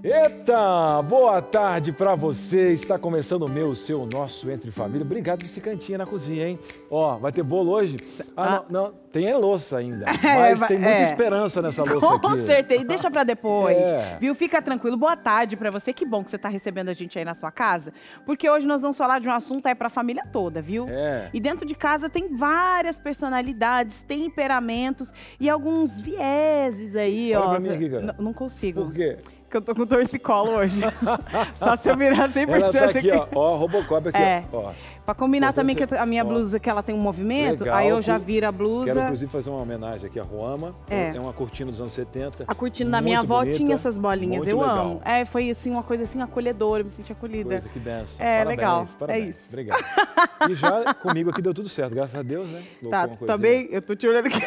Eita, boa tarde pra você. Está começando o meu, o seu, o nosso Entre Família. Obrigado por esse cantinho na cozinha, hein? Ó, vai ter bolo hoje? Não, tem a louça ainda, mas tem muita esperança nessa louça aqui. Com certeza, e deixa pra depois, É. viu? Fica tranquilo. Boa tarde pra você, que bom que você tá recebendo a gente aí na sua casa, porque hoje nós vamos falar de um assunto aí pra família toda, viu? É. E dentro de casa tem várias personalidades, temperamentos e alguns vieses aí, Olha ó. pra mim aqui, cara. Não consigo. Por quê? Porque eu tô com torcicolo hoje. Só se eu virar 100% Ela tá aqui, aqui. ó, Robocop aqui, ó. Pra combinar também que Você- a minha ó. blusa, que ela tem um movimento, Legal, aí eu já viro a blusa. Quero, inclusive, fazer uma homenagem aqui a Ruama. É uma cortina dos anos 70. A cortina da minha avó tinha essas bolinhas, muito eu legal. amo. Foi assim, uma coisa assim, acolhedora, eu me senti acolhida. Coisa, que benção. É, Parabéns, legal. Parabéns. É isso. Obrigado. E já comigo aqui deu tudo certo, graças a Deus, né? Tá, Colocou uma também, eu tô te olhando aqui.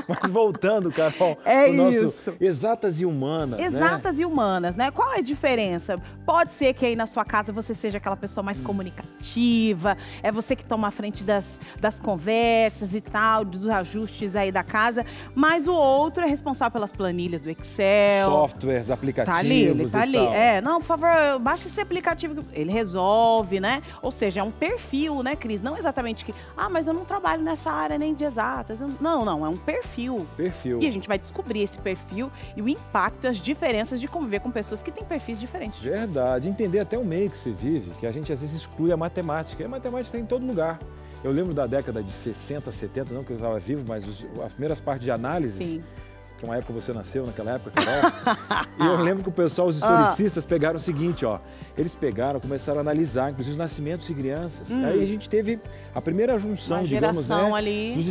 Mas voltando, Carol, É o nosso isso. Exatas e Humanas, Exatas e humanas, né? Qual é a diferença? Pode ser que aí na sua casa você seja aquela pessoa mais comunicativa, é você que toma a frente das conversas e tal, dos ajustes aí da casa, mas o outro é responsável pelas planilhas do Excel. Softwares, aplicativos Tá ali, ele tá e ali. tal. Não, por favor, baixa esse aplicativo. Ele resolve, né? Ou seja, é um perfil, né, Cris? Não exatamente que, mas eu não trabalho nessa área nem de exatas. Não, é um perfil. Perfil. E a gente vai descobrir esse perfil e o impacto, as diferenças de conviver com pessoas que têm perfis diferentes. Verdade. Entender até o meio que você vive, que a gente às vezes exclui a matemática. E a matemática está em todo lugar. Eu lembro da década de 60, 70, não que eu estava vivo, mas as primeiras partes de análises. Sim. Que é uma época você nasceu, naquela época, Carol. E eu lembro que o pessoal, os historicistas, pegaram o seguinte, ó. Eles começaram a analisar, inclusive, os nascimentos de crianças. Aí a gente teve a primeira junção, Uma digamos, geração ali. dos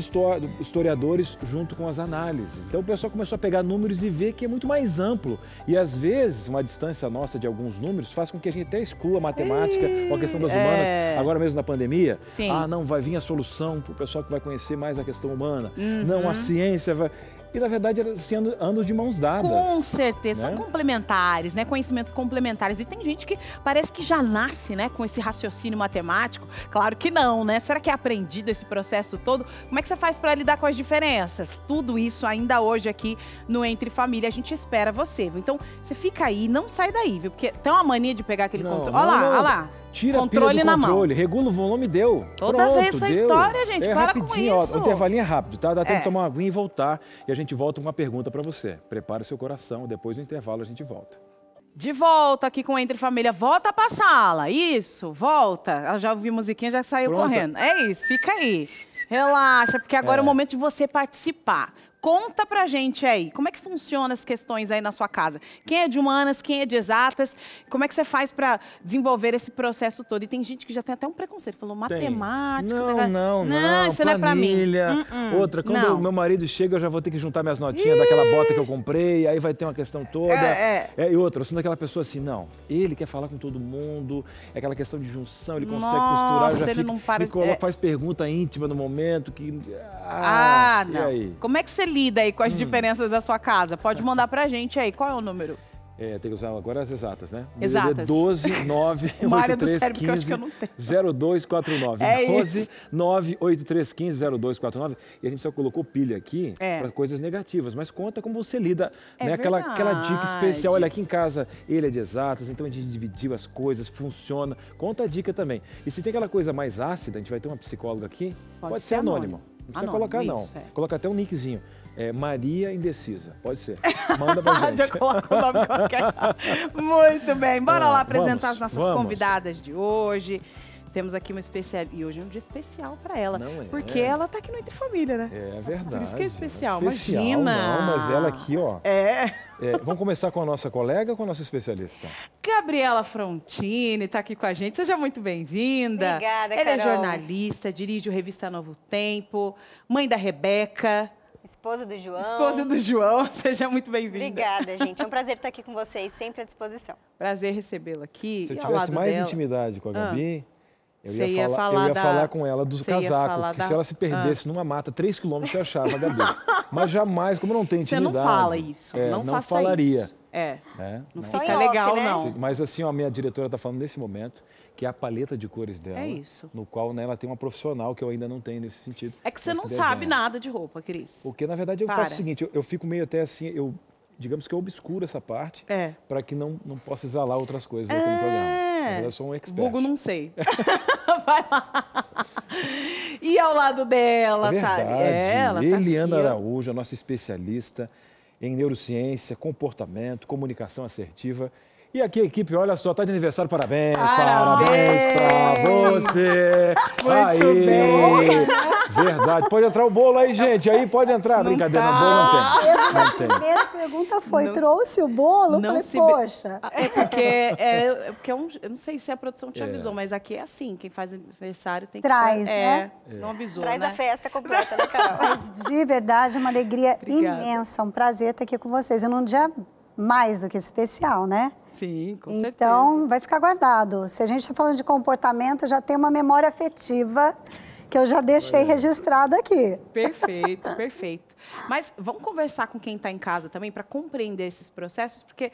historiadores junto com as análises. Então o pessoal começou a pegar números e ver que é muito mais amplo. E às vezes, uma distância nossa de alguns números faz com que a gente até exclua a matemática ou a questão das humanas. Agora mesmo na pandemia, Sim. não, vai vir a solução para o pessoal que vai conhecer mais a questão humana. Não, a ciência vai... E, na verdade, elas andam de mãos dadas. Com certeza, né? são complementares, né? Conhecimentos complementares. E tem gente que parece que já nasce, né, com esse raciocínio matemático. Claro que não, né? Será que é aprendido esse processo todo? Como é que você faz para lidar com as diferenças? Tudo isso ainda hoje aqui no Entre Família. A gente espera você, viu? Então, você fica aí, não sai daí, viu? Porque tem uma mania de pegar aquele controle. Olha lá. Tira controle a pilha do na controle, mão. regula o volume, deu. Toda Pronto, vez essa deu. história, gente, para rapidinho, com isso. Ó, o intervalinho é rápido, tá? Dá tempo de tomar uma aguinha e voltar. E a gente volta com uma pergunta para você. Prepare o seu coração, depois do intervalo a gente volta. De volta aqui com Entre Família. Volta pra sala. Isso, volta. Ela já ouviu musiquinha, já saiu Pronta. correndo. É isso, fica aí. Relaxa, porque agora é o momento de você participar. Conta pra gente aí, como é que funcionam as questões aí na sua casa? Quem é de humanas, quem é de exatas? Como é que você faz pra desenvolver esse processo todo? E tem gente que já tem até um preconceito, falou matemática. Não, isso não é pra mim. planilha. Outra, quando o meu marido chega, eu já vou ter que juntar minhas notinhas daquela bota que eu comprei, aí vai ter uma questão toda. E outra, eu sou daquela pessoa assim, não, ele quer falar com todo mundo, é aquela questão de junção, ele consegue costurar, eu já ele não para, faz pergunta íntima no momento que... não. E aí? Como é que você lida aí com as diferenças da sua casa? Pode mandar pra gente aí. Qual é o número? Tem que usar agora as exatas, né? Exatas. 12 9 83 15 0249. É 12 9 83 15 0249. E a gente só colocou pilha aqui para coisas negativas, mas conta como você lida, né? Aquela dica especial. Olha, aqui em casa ele é de exatas, então a gente dividiu as coisas, funciona. Conta a dica também. E se tem aquela coisa mais ácida, a gente vai ter uma psicóloga aqui, pode ser anônimo. Não precisa colocar, não. Coloca até um nickzinho. Maria Indecisa. Pode ser. Manda pra gente. Já coloca o nome qualquer. Muito bem. Bora lá apresentar as nossas convidadas de hoje. Temos aqui uma especial. E hoje é um dia especial para ela. Porque ela tá aqui no Entre Família, né? É verdade. Por isso que é especial. Imagina. Não, mas ela aqui, ó. Vamos começar com a nossa colega ou com a nossa especialista? Gabriela Frontini tá aqui com a gente. Seja muito bem-vinda. Obrigada, Ela Carol. é jornalista, dirige o Revista Novo Tempo, mãe da Rebeca. Esposa do João. Esposa do João, seja muito bem-vinda. Obrigada, gente. É um prazer estar aqui com vocês, sempre à disposição. Prazer recebê-la aqui. Se eu tivesse mais intimidade com a Gabi, eu ia falar falar com ela do casaco, porque se ela se perdesse numa mata, 3 quilômetros, você achava a Gabi. Mas jamais, como não tem intimidade... Você não fala isso, não faça falaria. isso. Não fica legal, né? não. Mas assim, a minha diretora está falando nesse momento que é a paleta de cores dela, no qual ela tem uma profissional que eu ainda não tenho nesse sentido. É que você não sabe nada de roupa, Cris. Porque, na verdade, eu faço o seguinte, eu fico meio até assim, digamos que eu obscuro essa parte para que não possa exalar outras coisas aqui no programa. Eu sou um expert. Vulgo não sei. Vai lá. E ao lado dela, verdade. Ela Eliana tá aqui, Araújo, a nossa especialista em neurociência, comportamento, comunicação assertiva. E aqui a equipe, olha só, tá de aniversário, parabéns pra você. Muito bem. Verdade, pode entrar o bolo aí, gente, aí pode entrar. Não Brincadeira, tá. o bolo não tem. A primeira pergunta foi, trouxe o bolo? Eu falei, poxa. É porque, eu não sei se a produção te avisou, mas aqui é assim, quem faz aniversário tem que... né? Não avisou, Traz né? a festa completa, né, Carol? Mas de verdade, uma alegria imensa, um prazer estar aqui com vocês. E num dia mais do que especial, né? Sim, com certeza. Então, vai ficar guardado. Se a gente está falando de comportamento, já tem uma memória afetiva que eu já deixei registrada aqui. Perfeito, perfeito. Mas vamos conversar com quem está em casa também para compreender esses processos, porque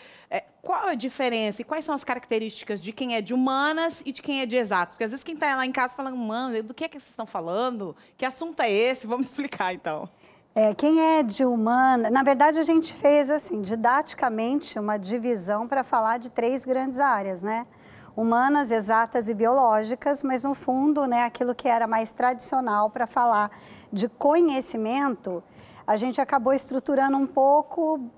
qual a diferença e quais são as características de quem é de humanas e de quem é de exatas? Porque às vezes quem está lá em casa falando, mano, do que é que vocês estão falando? Que assunto é esse? Vamos explicar, então. Quem é de humana... Na verdade, a gente fez, assim, didaticamente, uma divisão para falar de 3 grandes áreas, né? Humanas, exatas e biológicas, mas, no fundo, né, aquilo que era mais tradicional para falar de conhecimento, a gente acabou estruturando um pouco...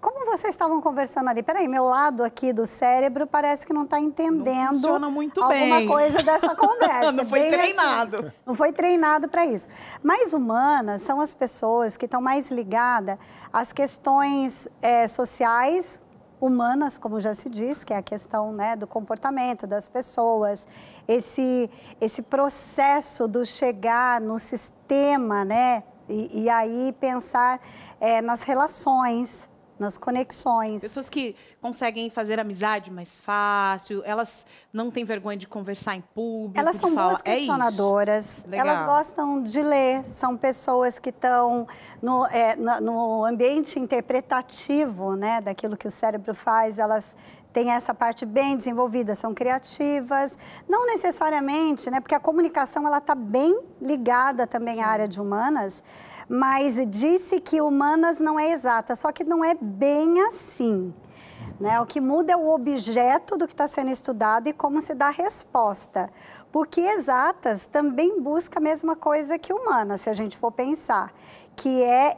Como vocês estavam conversando ali, peraí, meu lado aqui do cérebro parece que não está entendendo não funciona muito alguma bem. coisa dessa conversa. Não foi bem treinado. Assim, não foi treinado para isso. Mais humanas são as pessoas que estão mais ligadas às questões sociais, humanas, como já se diz, que é a questão, né, do comportamento das pessoas, esse processo do chegar no sistema, né, e aí pensar nas relações, nas conexões. Pessoas que conseguem fazer amizade mais fácil, elas não têm vergonha de conversar em público, elas são boas questionadoras, elas gostam de ler, são pessoas que estão no ambiente interpretativo, né, daquilo que o cérebro faz, elas têm essa parte bem desenvolvida, são criativas, não necessariamente, né, porque a comunicação ela está bem ligada também à área de humanas, mas disse que humanas não é exata, só que não é bem assim. Né? O que muda é o objeto do que está sendo estudado e como se dá a resposta. Porque exatas também busca a mesma coisa que humanas, se a gente for pensar, que é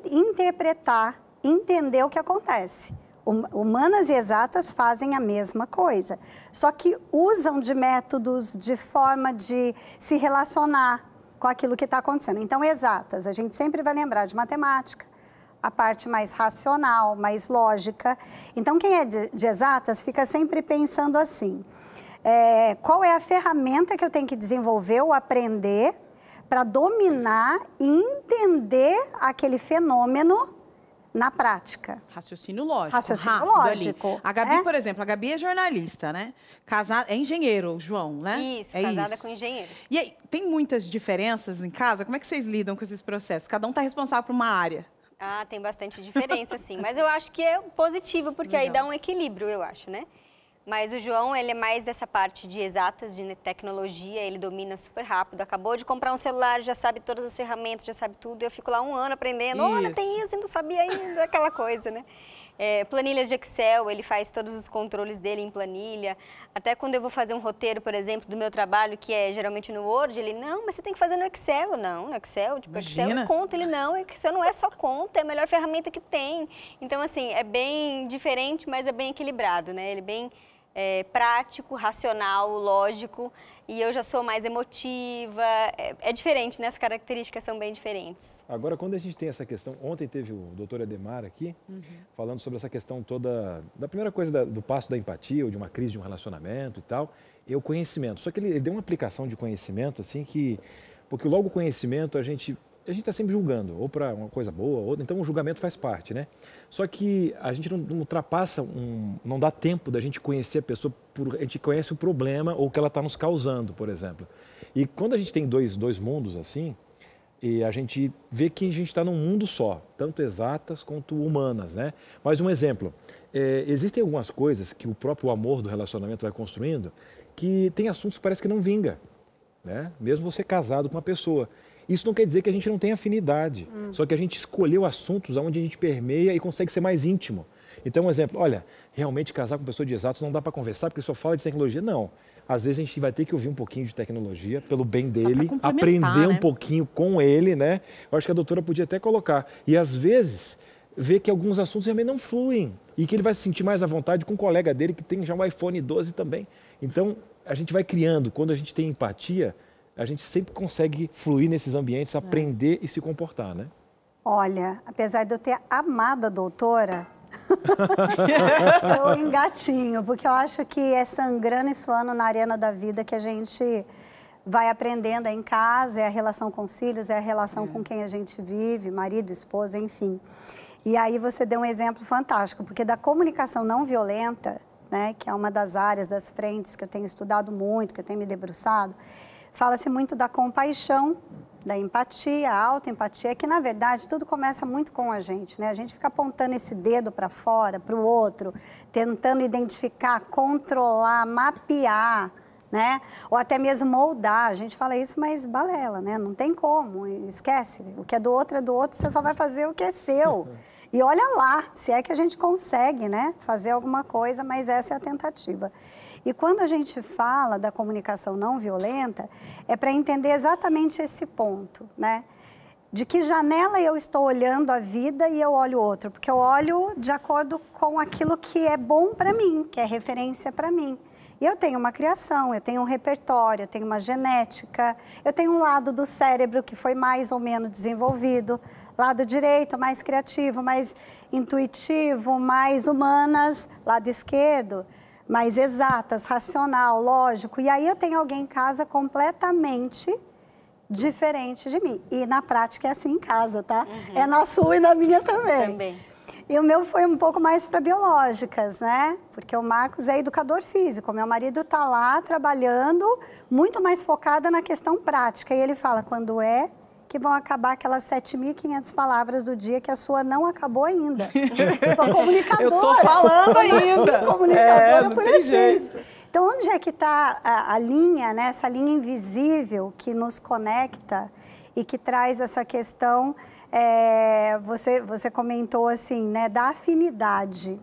interpretar, entender o que acontece. Humanas e exatas fazem a mesma coisa, só que usam de métodos, de forma de se relacionar com aquilo que está acontecendo. Então, exatas, a gente sempre vai lembrar de matemática, a parte mais racional, mais lógica. Então, quem é de exatas fica sempre pensando assim, qual é a ferramenta que eu tenho que desenvolver ou aprender para dominar e entender aquele fenômeno na prática. Raciocínio lógico. Raciocínio lógico. Ali. A Gabi, por exemplo, a Gabi é jornalista, né? Casada, é engenheiro, o João, né? Isso, casada com engenheiro. E aí, tem muitas diferenças em casa? Como é que vocês lidam com esses processos? Cada um está responsável por uma área. Ah, tem bastante diferença, sim. Mas eu acho que é positivo, porque aí dá um equilíbrio, eu acho, né? Mas o João, ele é mais dessa parte de exatas, de tecnologia, ele domina super rápido. Acabou de comprar um celular, já sabe todas as ferramentas, já sabe tudo. Eu fico lá 1 ano aprendendo, olha, tem isso, e não sabia ainda, aquela coisa, né? Planilhas de Excel, ele faz todos os controles dele em planilha. Até quando eu vou fazer um roteiro, por exemplo, do meu trabalho, que é geralmente no Word, ele, não, mas você tem que fazer no Excel. Não, no Excel, tipo, Excel é conta. Ele, não, Excel não é só conta, é a melhor ferramenta que tem. Então, assim, é bem diferente, mas é bem equilibrado, né? Ele é bem prático, racional, lógico, e eu já sou mais emotiva. É diferente, né? As características são bem diferentes. Agora, quando a gente tem essa questão, ontem teve o doutor Ademar aqui, falando sobre essa questão toda, da primeira coisa do passo da empatia, ou de uma crise de um relacionamento e tal, e o conhecimento. Só que ele deu uma aplicação de conhecimento, assim, porque logo o conhecimento a gente está sempre julgando, ou para uma coisa boa, ou então o julgamento faz parte, né? Só que a gente não ultrapassa, não dá tempo da gente conhecer a pessoa, a gente conhece o problema ou o que ela está nos causando, por exemplo. E quando a gente tem dois mundos assim, e a gente vê que a gente está num mundo só, tanto exatas quanto humanas, né? Mais um exemplo, existem algumas coisas que o próprio amor do relacionamento vai construindo, que tem assuntos que parece que não vinga, né? Mesmo você casado com uma pessoa. Isso não quer dizer que a gente não tem afinidade, só que a gente escolheu assuntos onde a gente permeia e consegue ser mais íntimo. Então, um exemplo, olha, realmente casar com pessoa de exatos não dá para conversar porque só fala de tecnologia, não. Às vezes a gente vai ter que ouvir um pouquinho de tecnologia pelo bem dele, aprender um pouquinho com ele, né? Eu acho que a doutora podia até colocar. E às vezes, ver que alguns assuntos realmente não fluem e que ele vai se sentir mais à vontade com um colega dele que tem já um iPhone 12 também. Então, a gente vai criando, quando a gente tem empatia, a gente sempre consegue fluir nesses ambientes, aprender e se comportar, né? Olha, apesar de eu ter amado a doutora, eu engatinho, porque eu acho que é sangrando e suando na arena da vida que a gente vai aprendendo em casa, é a relação com os filhos, é a relação com quem a gente vive, marido, esposa, enfim. E aí você deu um exemplo fantástico, porque da comunicação não violenta, né, que é uma das áreas, das frentes que eu tenho estudado muito, que eu tenho me debruçado, fala-se muito da compaixão, da empatia, a autoempatia, que na verdade tudo começa muito com a gente, né? A gente fica apontando esse dedo para fora, para o outro, tentando identificar, controlar, mapear, né? Ou até mesmo moldar. A gente fala isso, mas balela, né? Não tem como, esquece. O que é do outro, você só vai fazer o que é seu. E olha lá, se é que a gente consegue, né, fazer alguma coisa, mas essa é a tentativa. E quando a gente fala da comunicação não violenta, é para entender exatamente esse ponto, né? De que janela eu estou olhando a vida e eu olho o outro, porque eu olho de acordo com aquilo que é bom para mim, que é referência para mim. E eu tenho uma criação, eu tenho um repertório, eu tenho uma genética, eu tenho um lado do cérebro que foi mais ou menos desenvolvido, lado direito mais criativo, mais intuitivo, mais humanas, lado esquerdo, mais exatas, racional, lógico. E aí eu tenho alguém em casa completamente diferente de mim. E na prática é assim em casa, tá? É na sua e na minha também. E o meu foi um pouco mais para biológicas, né? Porque o Marcos é educador físico, meu marido está lá trabalhando, muito mais focada na questão prática. E ele fala, quando é que vão acabar aquelas 7.500 palavras do dia que a sua não acabou ainda? Eu sou comunicadora. Eu tô falando ainda. Comunicadora por essência. Então, onde é que está a linha, né? Essa linha invisível que nos conecta e que traz essa questão... você comentou assim, né, da afinidade.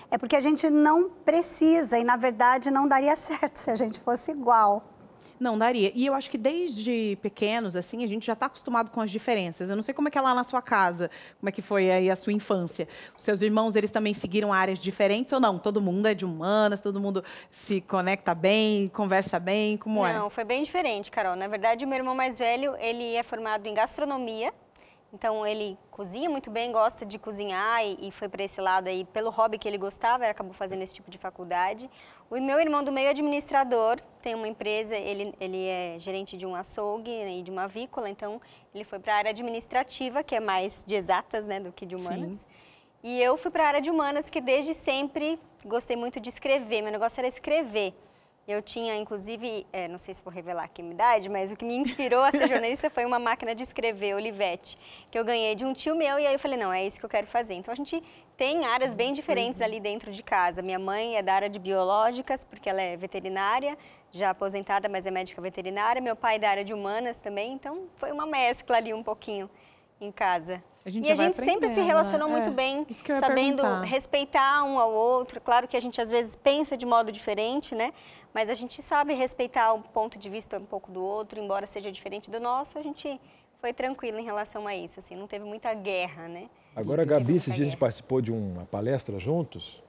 É porque a gente não precisa e, na verdade, não daria certo se a gente fosse igual. Não daria. E eu acho que desde pequenos, assim, a gente já está acostumado com as diferenças. Eu não sei como é que é lá na sua casa, como é que foi aí a sua infância. Os seus irmãos, eles também seguiram áreas diferentes ou não? Todo mundo é de humanas, todo mundo se conecta bem, conversa bem, como é? Não, foi bem diferente, Carol. Na verdade, o meu irmão mais velho, ele é formado em gastronomia. Então, ele cozinha muito bem, gosta de cozinhar e foi para esse lado aí, pelo hobby que ele gostava, ele acabou fazendo esse tipo de faculdade. O meu irmão do meio é administrador, tem uma empresa, ele é gerente de um açougue e de uma avícola, então ele foi para a área administrativa, que é mais de exatas, né, do que de humanas. Sim. E eu fui para a área de humanas, que desde sempre gostei muito de escrever, meu negócio era escrever. Eu tinha, inclusive, não sei se vou revelar aqui a minha idade, mas o que me inspirou a ser jornalista foi uma máquina de escrever, Olivetti, que eu ganhei de um tio meu e aí eu falei, não, é isso que eu quero fazer. Então, a gente tem áreas bem diferentes ali dentro de casa. Minha mãe é da área de biológicas, porque ela é veterinária, já aposentada, mas é médica veterinária. Meu pai é da área de humanas também, então foi uma mescla ali um pouquinho em casa. E a gente sempre se relacionou muito bem, sabendo respeitar um ao outro. Claro que a gente às vezes pensa de modo diferente, né? Mas a gente sabe respeitar o ponto de vista um pouco do outro, embora seja diferente do nosso, a gente foi tranquilo em relação a isso, assim, não teve muita guerra, né? Agora, Gabi, esses dias a gente participou de uma palestra juntos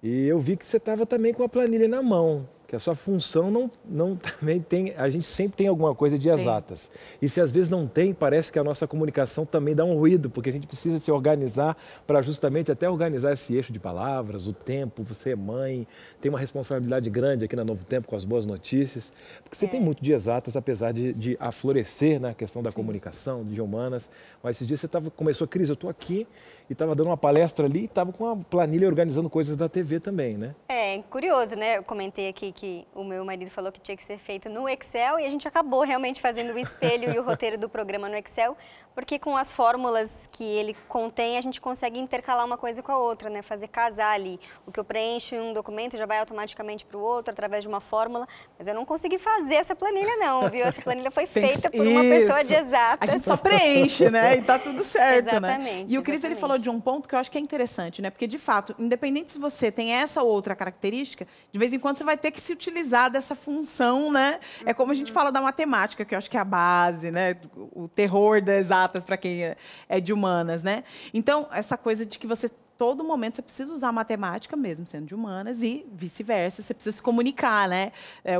e eu vi que você estava também com a planilha na mão. Que a sua função não também tem, a gente sempre tem alguma coisa de exatas. E se às vezes não tem, parece que a nossa comunicação também dá um ruído, porque a gente precisa se organizar para justamente até organizar esse eixo de palavras, o tempo, você é mãe, tem uma responsabilidade grande aqui na Novo Tempo com as boas notícias, porque você tem muito de exatas, apesar de aflorescer na questão da comunicação, de humanas, mas esses dias você começou, Cris, eu estou aqui e estava dando uma palestra ali e estava com uma planilha organizando coisas da TV também, né? É curioso, né? Eu comentei aqui que o meu marido falou que tinha que ser feito no Excel, e a gente acabou realmente fazendo o espelho e o roteiro do programa no Excel, porque com as fórmulas que ele contém, a gente consegue intercalar uma coisa com a outra, né? Fazer casar ali. O que eu preencho em um documento já vai automaticamente para o outro, através de uma fórmula. Mas eu não consegui fazer essa planilha não, viu? Essa planilha foi feita por uma pessoa de exatas. A gente só preenche, né? E tá tudo certo, exatamente, né? E o Cris, ele falou de um ponto que eu acho que é interessante, né? Porque, de fato, independente se você tem essa ou outra característica, de vez em quando você vai ter que se utilizar dessa função, né? É como a gente fala da matemática, que eu acho que é a base, né? O terror das exatas para quem é de humanas, né? Então, essa coisa de que você, todo momento, você precisa usar matemática, mesmo sendo de humanas, e vice-versa, você precisa se comunicar, né?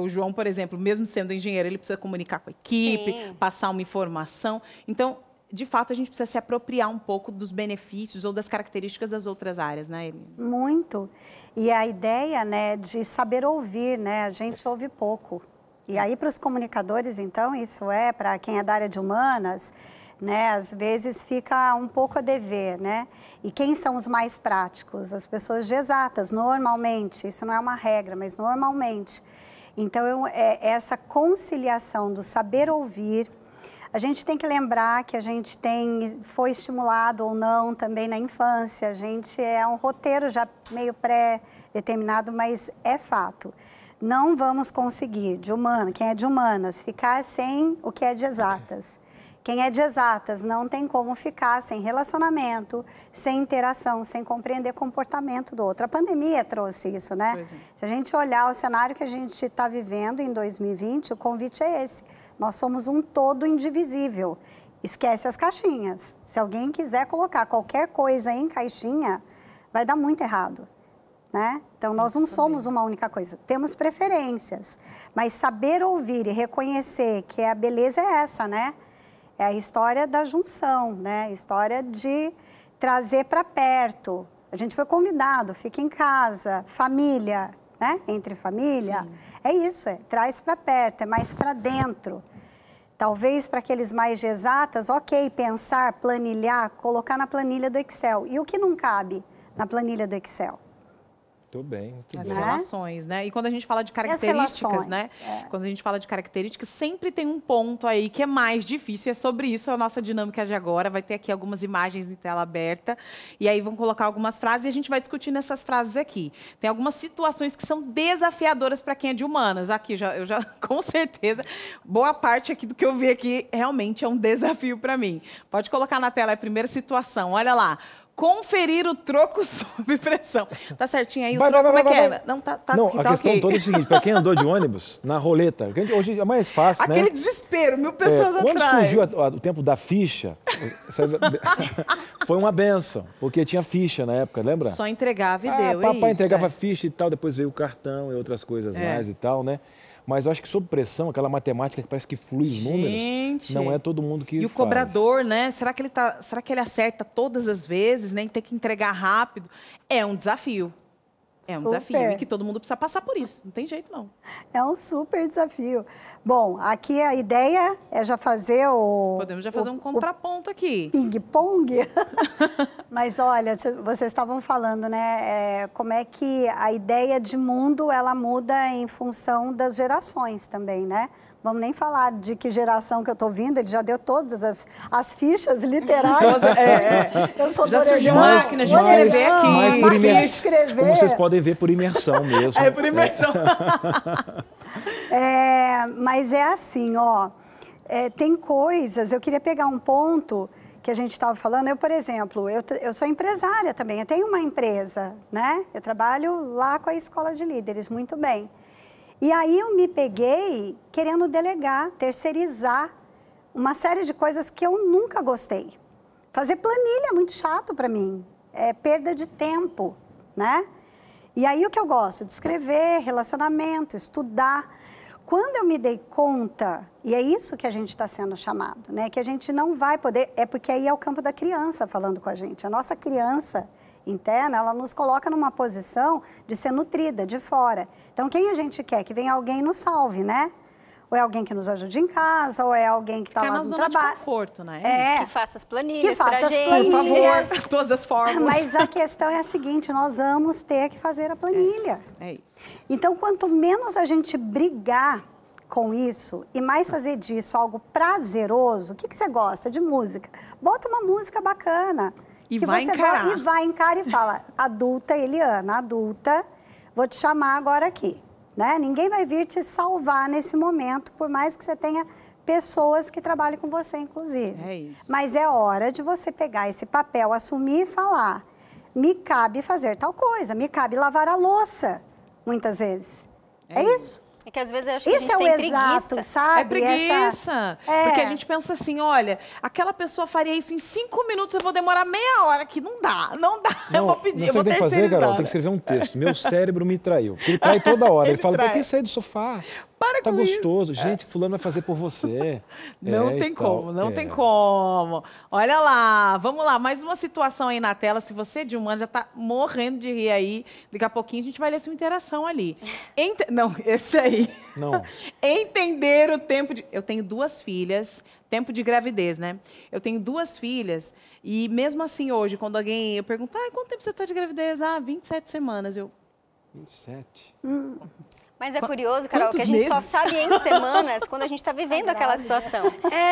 O João, por exemplo, mesmo sendo engenheiro, ele precisa comunicar com a equipe, sim, passar uma informação. Então, de fato, a gente precisa se apropriar um pouco dos benefícios ou das características das outras áreas, né, Eline? Muito. E a ideia, né, de saber ouvir, né? A gente ouve pouco. E aí, para os comunicadores, então, isso é, para quem é da área de humanas, né, às vezes fica um pouco a dever, né? E quem são os mais práticos? As pessoas de exatas, normalmente. Isso não é uma regra, mas normalmente. Então, essa conciliação do saber ouvir. A gente tem que lembrar que a gente foi estimulado ou não também na infância. A gente é um roteiro já meio pré-determinado, mas é fato. Não vamos conseguir, quem é de humanas, ficar sem o que é de exatas. Quem é de exatas não tem como ficar sem relacionamento, sem interação, sem compreender comportamento do outro. A pandemia trouxe isso, né? Se a gente olhar o cenário que a gente está vivendo em 2020, o convite é esse. Nós somos um todo indivisível. Esquece as caixinhas. Se alguém quiser colocar qualquer coisa em caixinha, vai dar muito errado, né? Então, nós não somos uma única coisa. Temos preferências, mas saber ouvir e reconhecer que a beleza é essa, né? É a história da junção, né? A história de trazer para perto. A gente foi convidado, fica em casa, família, né? Entre família. Sim. É isso, traz para perto, é mais para dentro. Talvez para aqueles mais de exatas, ok, pensar, planilhar, colocar na planilha do Excel. E o que não cabe na planilha do Excel? Muito bem, muito As bem. relações, né? E quando a gente fala de características, né? Quando a gente fala de características, sempre tem um ponto aí que é mais difícil. É sobre isso a nossa dinâmica de agora. Vai ter aqui algumas imagens em tela aberta. E aí vão colocar algumas frases e a gente vai discutindo essas frases aqui. Tem algumas situações que são desafiadoras para quem é de humanas. Aqui, eu já com certeza, boa parte aqui do que eu vi aqui realmente é um desafio para mim. Pode colocar na tela a primeira situação. Olha lá. Conferir o troco sob pressão. Tá certinho aí? Como é que é? Não, a questão toda é o seguinte, para quem andou de ônibus, na roleta, hoje é mais fácil, aquele né? Aquele desespero, 1000 pessoas atrás. Quando surgiu o tempo da ficha, foi uma benção, porque tinha ficha na época, lembra? Só entregava e deu, papai entregava ficha e tal, depois veio o cartão e outras coisas mais e tal, né? Mas eu acho que sob pressão, aquela matemática que parece que flui os números, não é todo mundo que faz. E o cobrador, né? Será que ele acerta todas as vezes, nem tem que entregar rápido? É um desafio. É um desafio e que todo mundo precisa passar por isso. Não tem jeito, não. É um super desafio. Bom, aqui a ideia é já fazer Podemos já fazer um contraponto aqui. Ping-pong. Mas olha, vocês estavam falando, né? Como é que a ideia de mundo, ela muda em função das gerações também, né? Vamos nem falar de que geração que eu estou vindo, ele já deu todas as fichas literais. Eu sou já surgiu máquina de escrever aqui. Mas por imersão, como vocês podem ver, por imersão mesmo. É por imersão. Mas é assim, ó, tem coisas, eu queria pegar um ponto que a gente estava falando. Eu, por exemplo, eu sou empresária também, eu tenho uma empresa, né? Eu trabalho lá com a Escola de Líderes, muito bem. E aí eu me peguei querendo delegar, terceirizar uma série de coisas que eu nunca gostei. Fazer planilha é muito chato para mim, é perda de tempo, né? E aí o que eu gosto? De escrever, relacionamento, estudar. Quando eu me dei conta, e é isso que a gente está sendo chamado, né? Que a gente não vai poder, é porque aí é o campo da criança falando com a gente. A nossa criança interna, ela nos coloca numa posição de ser nutrida de fora. Então, quem a gente quer? Que venha alguém e nos salve, né? Ou é alguém que nos ajude em casa, ou é alguém que está lá no trabalho. De conforto, né? Que faça as planilhas pra gente. Por favor, todas as formas. Mas a questão é a seguinte, nós vamos ter que fazer a planilha. É isso. Então, quanto menos a gente brigar com isso e mais fazer disso algo prazeroso, o que você gosta de música? Bota uma música bacana. E vai encarar. E vai encarar e fala, adulta Eliana, adulta, vou te chamar agora aqui. Né? Ninguém vai vir te salvar nesse momento, por mais que você tenha pessoas que trabalhem com você, inclusive. É isso. Mas é hora de você pegar esse papel, assumir e falar, me cabe fazer tal coisa, me cabe lavar a louça, muitas vezes. É isso. É que às vezes eu acho que isso a gente é tem o exato, preguiça. sabe? É preguiça. Porque a gente pensa assim, olha, aquela pessoa faria isso em 5 minutos, eu vou demorar meia hora aqui. Não dá. Eu vou pedir, eu vou tem que fazer, Carol? Tem que escrever um texto. Meu cérebro me traiu. Ele trai toda hora. Ele fala, pra que sair do sofá? Tá gostoso. Isso. Gente, fulano vai fazer por você. Não tem como, não tem como. Olha lá, vamos lá, mais uma situação aí na tela. Se você de humano já tá morrendo de rir aí, daqui a pouquinho a gente vai ler sua interação ali. Não, esse aí. Não. Entender o tempo de... Eu tenho 2 filhas, tempo de gravidez, né? Eu tenho 2 filhas e mesmo assim hoje, quando alguém... Eu pergunto, quanto tempo você tá de gravidez? 27 semanas. 27? Mas é curioso, Carol, que a gente só sabe em semanas quando a gente está vivendo aquela situação.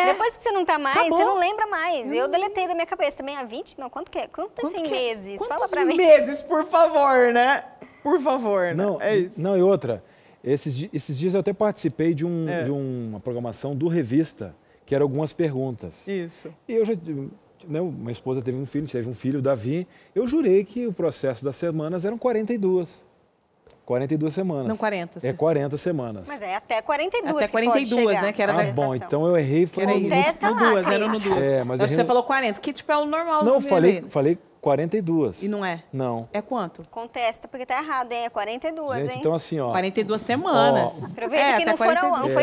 Depois que você não está mais, você não lembra mais. Eu deletei da minha cabeça também. 20? Não, quanto que é? Quantos meses? Fala pra mim. Meses, por favor, né? Por favor. Não, é isso. Não, e outra. Esses dias eu até participei de uma programação do Revista, que eram algumas perguntas. Isso. E eu já... Minha esposa teve um filho, o Davi. Eu jurei que o processo das semanas eram 42. 42 semanas. Não, 40. É 40 semanas. Mas é até 42. Até 42, né? Que era da bom, então eu errei. Foi no 2, era no 2. Mas você falou 40, que tipo é o normal. Não, falei 42. E não é? Não. É quanto? Contesta, porque tá errado, hein? É 42, gente, hein? então assim, ó. 42 semanas. Aproveita que não foi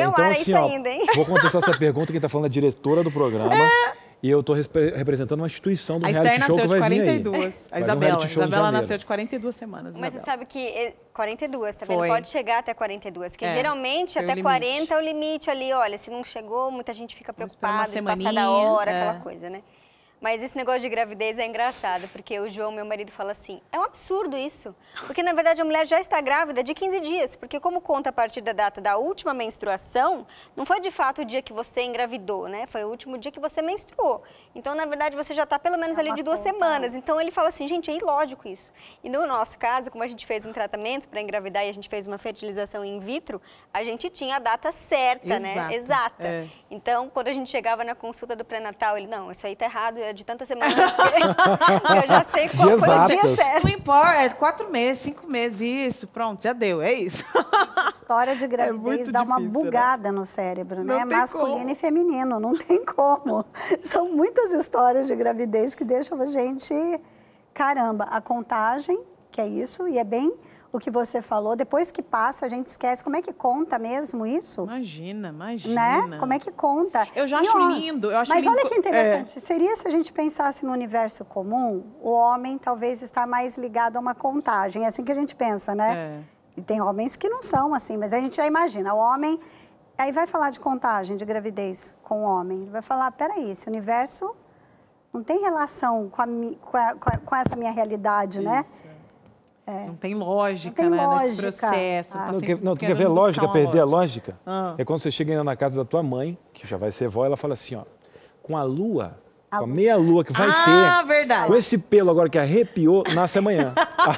ao então, ar assim, isso ainda, hein? Vou contestar essa pergunta, quem tá falando é a diretora do programa. E eu estou representando uma instituição do reality show que vai vir aí. A Isabela nasceu de 42 semanas. Mas você sabe que 42, tá vendo? Pode chegar até 42, que geralmente até 40 é o limite ali. Olha, se não chegou, muita gente fica preocupada, passar da hora, aquela coisa, né? Mas esse negócio de gravidez é engraçado, porque o João, meu marido, fala assim, é um absurdo isso. Porque, na verdade, a mulher já está grávida de 15 dias. Porque como conta a partir da data da última menstruação, não foi de fato o dia que você engravidou, né? Foi o último dia que você menstruou. Então, na verdade, você já está pelo menos ali de 2 semanas. Então, ele fala assim, gente, é ilógico isso. E no nosso caso, como a gente fez um tratamento para engravidar e a gente fez uma fertilização in vitro, a gente tinha a data certa, né? Exata. Então, quando a gente chegava na consulta do pré-natal, ele, não, isso aí tá errado, de tantas semanas, eu já sei qual foi o dia certo. Não importa, é 4 meses, 5 meses, isso, pronto, já deu, é isso. A história de gravidez dá uma bugada no cérebro, né? Masculino e feminino, não tem como. São muitas histórias de gravidez que deixam a gente, caramba, a contagem, que é isso, e é bem o que você falou, depois que passa, a gente esquece. Como é que conta mesmo isso? Imagina. Né? Como é que conta? Eu já acho lindo. Mas olha que interessante, seria se a gente pensasse no universo comum, o homem talvez está mais ligado a uma contagem, é assim que a gente pensa, né? E tem homens que não são assim, mas a gente já imagina, o homem, aí vai falar de contagem, de gravidez com o homem, ele vai falar, peraí, esse universo não tem relação com essa minha realidade, né? Não tem lógica, nesse processo. Tu quer ver a lógica, perder a lógica? É quando você chega na casa da tua mãe, que já vai ser vó, ela fala assim, ó, com a lua, com a meia lua que vai ter, verdade. Com esse pelo agora que arrepiou, nasce amanhã.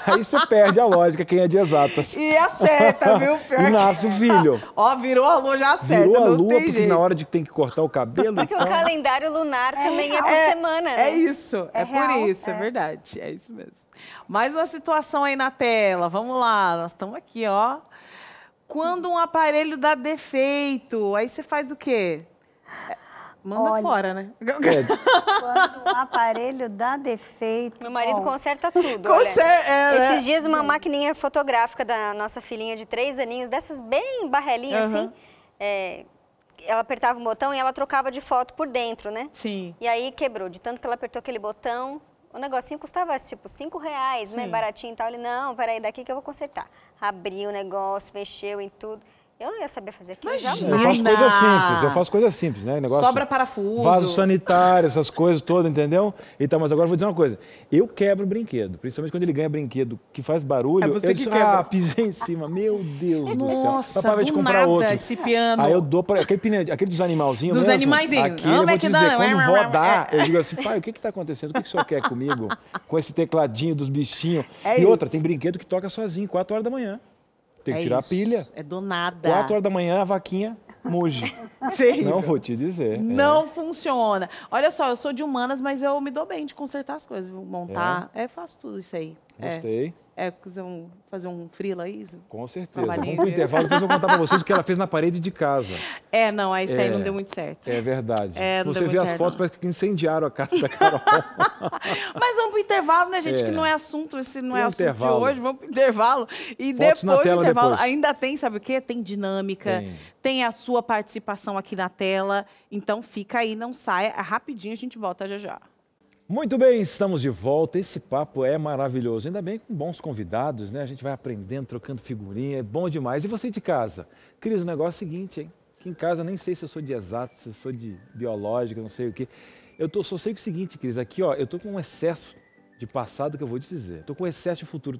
Aí você perde a lógica, quem é de exatas. E acerta, viu? E nasce o filho. Virou a lua, já acerta. Virou a lua, porque na hora de que tem que cortar o cabelo... Porque o calendário lunar também é por semana, né? É isso, é por isso, é verdade. É isso mesmo. Mais uma situação aí na tela, vamos lá, nós estamos aqui, ó. Quando um aparelho dá defeito, aí você faz o quê? Manda fora, né? Quando um aparelho dá defeito... Meu marido conserta tudo, Esses dias uma maquininha fotográfica da nossa filhinha de 3 aninhos, dessas bem barrelinhas assim, ela apertava o botão e ela trocava de foto por dentro, né? Sim. E aí quebrou, de tanto que ela apertou aquele botão... O negocinho custava, tipo, R$5, né? Baratinho e tal. Ele, não, peraí, daqui que eu vou consertar. Abriu o negócio, mexeu em tudo. Eu não ia saber fazer aquilo. Eu faço coisas simples, né? Negócio, sobra parafuso. Vaso sanitário, essas coisas todas, entendeu? Então, mas agora eu vou dizer uma coisa. Eu quebro o brinquedo, principalmente quando ele ganha brinquedo que faz barulho. É você que quebra. Pisei em cima. Meu Deus do céu. Nossa, Papai vai te comprar outro. Esse piano. Aí eu dou para aquele dos animalzinhos dos mesmo. animaizinhos. Aquele eu vou te dizer, quando vó dá, eu digo assim, pai, o que está acontecendo? O que o senhor quer comigo? Com esse tecladinho dos bichinhos. E outra, tem brinquedo que toca sozinho, 4 horas da manhã. Tem que tirar a pilha. É do nada. 4 horas da manhã, a vaquinha muge. Não vou te dizer. Não funciona. Olha só, eu sou de humanas, mas eu me dou bem de consertar as coisas, montar. Faço tudo isso aí. Gostei. Fazer um freela aí? Com certeza. Vamos pro intervalo, depois eu vou contar pra vocês o que ela fez na parede de casa. Não, isso aí não deu muito certo. É verdade. Se você ver as fotos, parece que incendiaram a casa da Carol. Mas vamos pro intervalo, né, gente? Que não é assunto, esse não é assunto de hoje. Vamos pro intervalo. E fotos depois do intervalo, depois. ainda tem, sabe o quê? Tem dinâmica, tem a sua participação aqui na tela. Então fica aí, não saia. Rapidinho a gente volta já já. Muito bem, estamos de volta. Esse papo é maravilhoso. Ainda bem com bons convidados, né? A gente vai aprendendo, trocando figurinha, é bom demais. E você de casa? Cris, o negócio é o seguinte, hein? Aqui em casa, nem sei se eu sou de exato, se eu sou de biológica, não sei o quê. Só sei o seguinte, Cris, aqui, ó, eu tô com um excesso de passado que eu vou te dizer. Tô com excesso de futuro,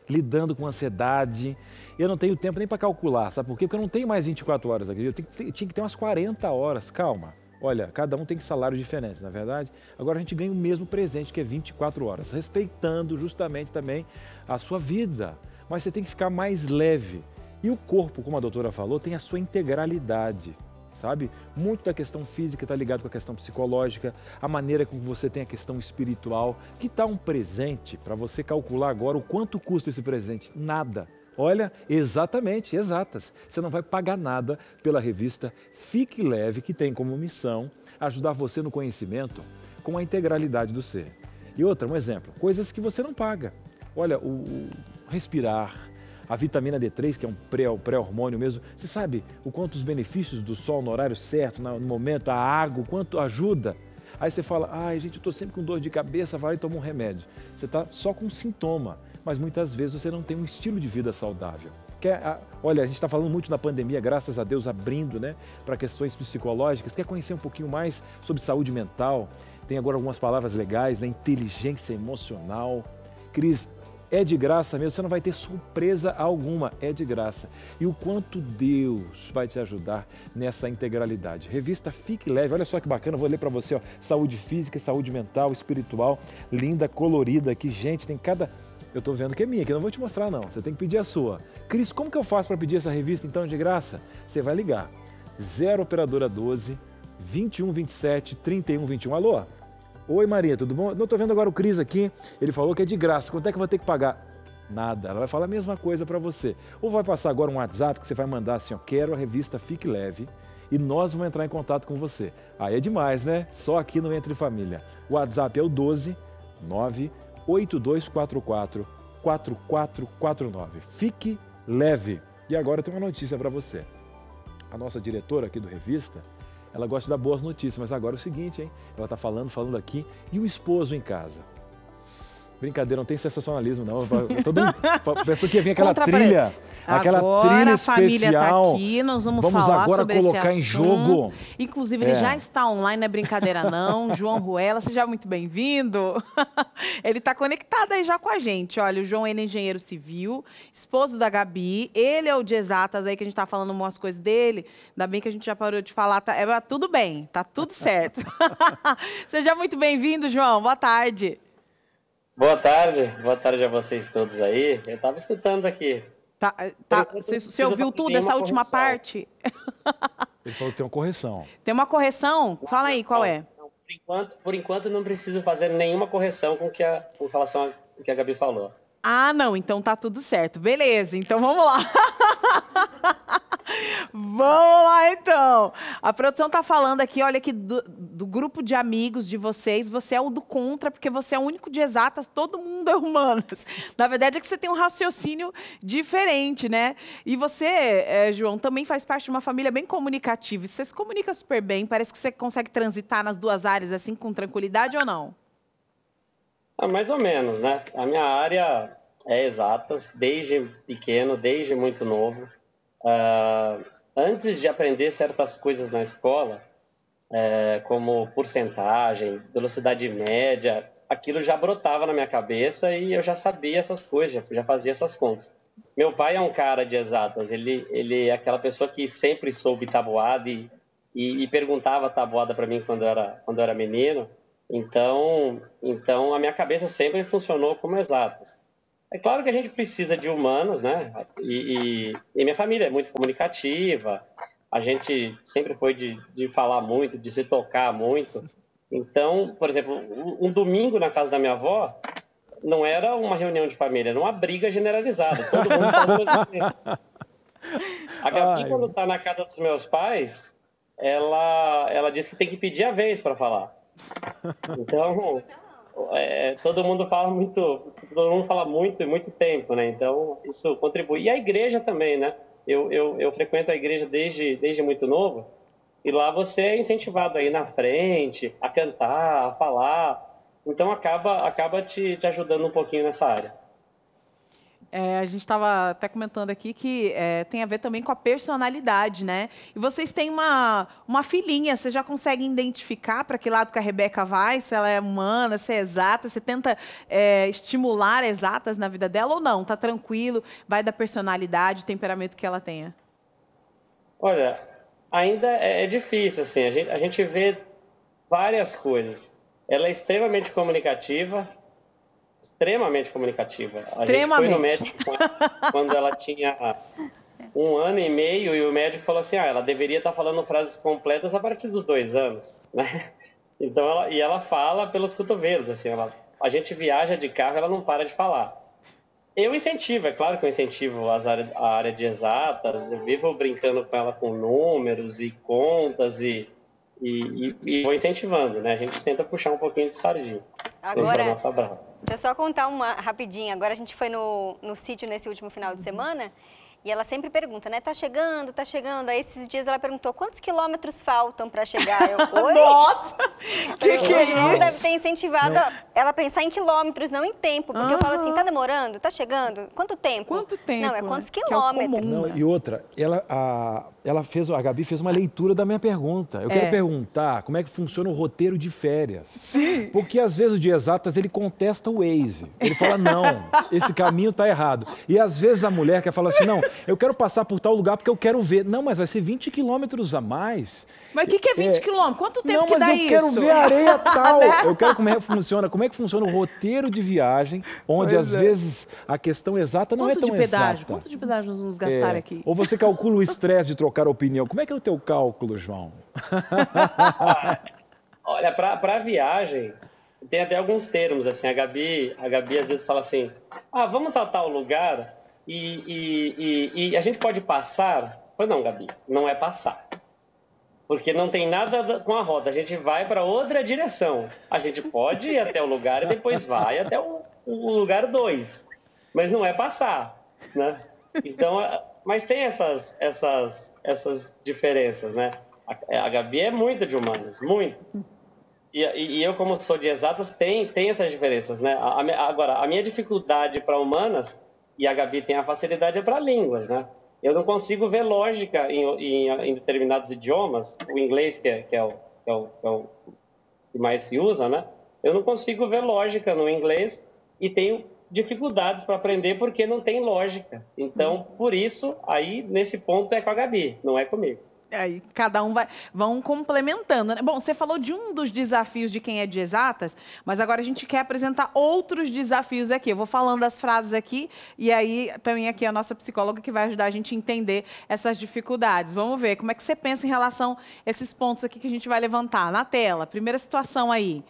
lidando com ansiedade. Eu não tenho tempo nem para calcular, sabe por quê? Porque eu não tenho mais 24 horas aqui. Eu tinha que ter umas 40 horas, calma. Olha, cada um tem salários diferentes, na verdade. Agora a gente ganha o mesmo presente, que é 24 horas, respeitando justamente também a sua vida. Mas você tem que ficar mais leve. E o corpo, como a doutora falou, tem a sua integralidade, sabe? Muito da questão física está ligado com a questão psicológica, a maneira como você tem a questão espiritual. Que tal um presente para você calcular agora o quanto custa esse presente? Nada. Olha, exatamente, exatas. Você não vai pagar nada pela revista Fique Leve, que tem como missão ajudar você no conhecimento com a integralidade do ser. E outra, um exemplo, coisas que você não paga. Olha, o respirar, a vitamina D3, que é um pré-hormônio mesmo. Você sabe o quanto os benefícios do sol no horário certo, no momento, a água, o quanto ajuda. Aí você fala, ai gente, eu estou sempre com dor de cabeça, vai lá e toma um remédio. Você está só com sintoma. Mas muitas vezes você não tem um estilo de vida saudável. Olha, a gente está falando muito na pandemia, graças a Deus, abrindo, né, para questões psicológicas. Quer conhecer um pouquinho mais sobre saúde mental? Tem agora algumas palavras legais, né? Inteligência emocional. Cris, é de graça mesmo, você não vai ter surpresa alguma, é de graça. E o quanto Deus vai te ajudar nessa integralidade. Revista Fique Leve, olha só que bacana, vou ler para você, ó, saúde física, saúde mental, espiritual, linda, colorida aqui, gente, tem cada... Eu estou vendo que é minha, que eu não vou te mostrar não, você tem que pedir a sua. Cris, como que eu faço para pedir essa revista então de graça? Você vai ligar, 0 operadora 12 21 27 31 21. Alô? Oi Maria, tudo bom? Não, estou vendo agora o Cris aqui, ele falou que é de graça, quanto é que eu vou ter que pagar? Nada, ela vai falar a mesma coisa para você. Ou vai passar agora um WhatsApp que você vai mandar assim, ó, quero a revista Fique Leve e nós vamos entrar em contato com você. Aí é demais, né? Só aqui no Entre Família. O WhatsApp é o 12 9 8244 4449. Fique leve. E agora eu tenho uma notícia para você. A nossa diretora aqui do Revista, ela gosta de dar boas notícias, mas agora é o seguinte, hein? Ela está falando aqui, e o esposo em casa? Brincadeira, não tem sensacionalismo, não. Pensou que ia vir aquela trilha, agora especial. A família tá aqui, nós vamos falar agora sobre colocar em jogo. Inclusive, ele já está online, não é brincadeira não. João Ruela, seja muito bem-vindo. Ele está conectado aí já com a gente. Olha, o João, ele é engenheiro civil, esposo da Gabi. Ele é o de exatas aí, que a gente está falando umas coisas dele. Ainda bem que a gente já parou de falar. Tudo bem, tá tudo certo. Seja muito bem-vindo, João. Boa tarde. Boa tarde a vocês todos aí. Eu estava escutando aqui. Você ouviu tudo, essa última parte? Ele falou que tem uma correção. Tem uma correção? Fala aí, qual é? Por enquanto não preciso fazer nenhuma correção com relação ao que a Gabi falou. Ah, não, então tá tudo certo. Beleza, então vamos lá. Vamos lá, então. A produção tá falando aqui, olha aqui, do grupo de amigos de vocês, você é o do contra, porque você é o único de exatas, todo mundo é humanas. Na verdade é que você tem um raciocínio diferente, né? E você, João, também faz parte de uma família bem comunicativa. Você se comunica super bem, parece que você consegue transitar nas duas áreas assim com tranquilidade ou não? Mais ou menos, né? A minha área é exatas, desde pequeno, desde muito novo. Antes de aprender certas coisas na escola, como porcentagem, velocidade média, aquilo já brotava na minha cabeça e eu já sabia essas coisas, já fazia essas contas. Meu pai é um cara de exatas, ele é aquela pessoa que sempre soube tabuada e perguntava tabuada para mim quando eu era menino. Então a minha cabeça sempre funcionou como exatas. É claro que a gente precisa de humanos, né? E minha família é muito comunicativa, a gente sempre foi de falar muito, de se tocar muito. Então, por exemplo, um domingo na casa da minha avó não era uma reunião de família, era uma briga generalizada. Todo mundo falava ao mesmo tempo. A Gabi, quando está na casa dos meus pais, ela diz que tem que pedir a vez para falar. Então, todo mundo fala muito e muito tempo, né? Então, isso contribui. E a igreja também, né? Eu frequento a igreja desde muito novo, e lá você é incentivado a ir na frente, a cantar, a falar. Então, acaba te ajudando um pouquinho nessa área. A gente estava até comentando aqui que tem a ver também com a personalidade, né? E vocês têm uma filhinha, você já consegue identificar para que lado que a Rebeca vai? Se ela é humana, se é exata? Você tenta estimular exatas na vida dela ou não? Tá tranquilo? Vai da personalidade, temperamento que ela tenha? Olha, ainda é difícil, assim. A gente vê várias coisas. Ela é extremamente comunicativa. Extremamente comunicativa. A gente foi no médico quando ela tinha 1 ano e meio e o médico falou assim, ela deveria estar falando frases completas a partir dos 2 anos, né? Então, ela fala pelos cotovelos, assim, a gente viaja de carro, ela não para de falar. Eu incentivo, é claro que eu incentivo a área de exatas, eu vivo brincando com ela com números e contas e vou incentivando, né? A gente tenta puxar um pouquinho de sardinha. Agora, deixa eu só contar uma rapidinha. Agora a gente foi no sítio nesse último final de semana e ela sempre pergunta, né? Tá chegando, tá chegando. Aí esses dias ela perguntou, quantos quilômetros faltam para chegar? Oi? Nossa! Que é isso? Deve ter incentivado ela a pensar em quilômetros, não em tempo. Porque eu falo assim, tá demorando? Tá chegando? Quanto tempo? Quanto tempo? Não, é quantos quilômetros. Não, e outra, a Gabi fez uma leitura da minha pergunta. Eu quero perguntar como é que funciona o roteiro de férias. Sim. Porque às vezes o de exatas ele contesta o Waze. Ele fala, não, esse caminho tá errado. E às vezes a mulher quer falar assim, não, eu quero passar por tal lugar porque eu quero ver. Não, mas vai ser 20 quilômetros a mais. Mas o que é 20 quilômetros? Quanto tempo que dá isso? Não, mas eu quero ver a areia tal. Eu quero como é que funciona o roteiro de viagem, onde às vezes a questão exata não é tão exata. Quanto de pedágio nós vamos gastar aqui? Ou você calcula o estresse de trocar opinião. Como é que é o teu cálculo, João? Olha, para viagem, tem até alguns termos, assim, a Gabi às vezes fala assim, vamos a tal lugar e a gente pode passar? Eu falei, não, Gabi, não é passar. Porque não tem nada com a rota, a gente vai para outra direção. A gente pode ir até o lugar e depois vai até o lugar 2, mas não é passar, né? Então, mas tem essas diferenças, né? A Gabi é muito de humanas, muito. E eu, como sou de exatas, tem essas diferenças, né? Agora, a minha dificuldade para humanas, e a Gabi tem a facilidade para línguas, né? Eu não consigo ver lógica em determinados idiomas, o inglês, que é o que mais se usa, né? Eu não consigo ver lógica no inglês e tenho dificuldades para aprender porque não tem lógica. Então, por isso, aí, nesse ponto, é com a Gabi, não é comigo. Aí cada um vão complementando, né? Bom, você falou de um dos desafios de quem é de exatas, mas agora a gente quer apresentar outros desafios aqui. Eu vou falando as frases aqui e aí também aqui a nossa psicóloga que vai ajudar a gente a entender essas dificuldades. Vamos ver como é que você pensa em relação a esses pontos aqui que a gente vai levantar na tela. Primeira situação aí,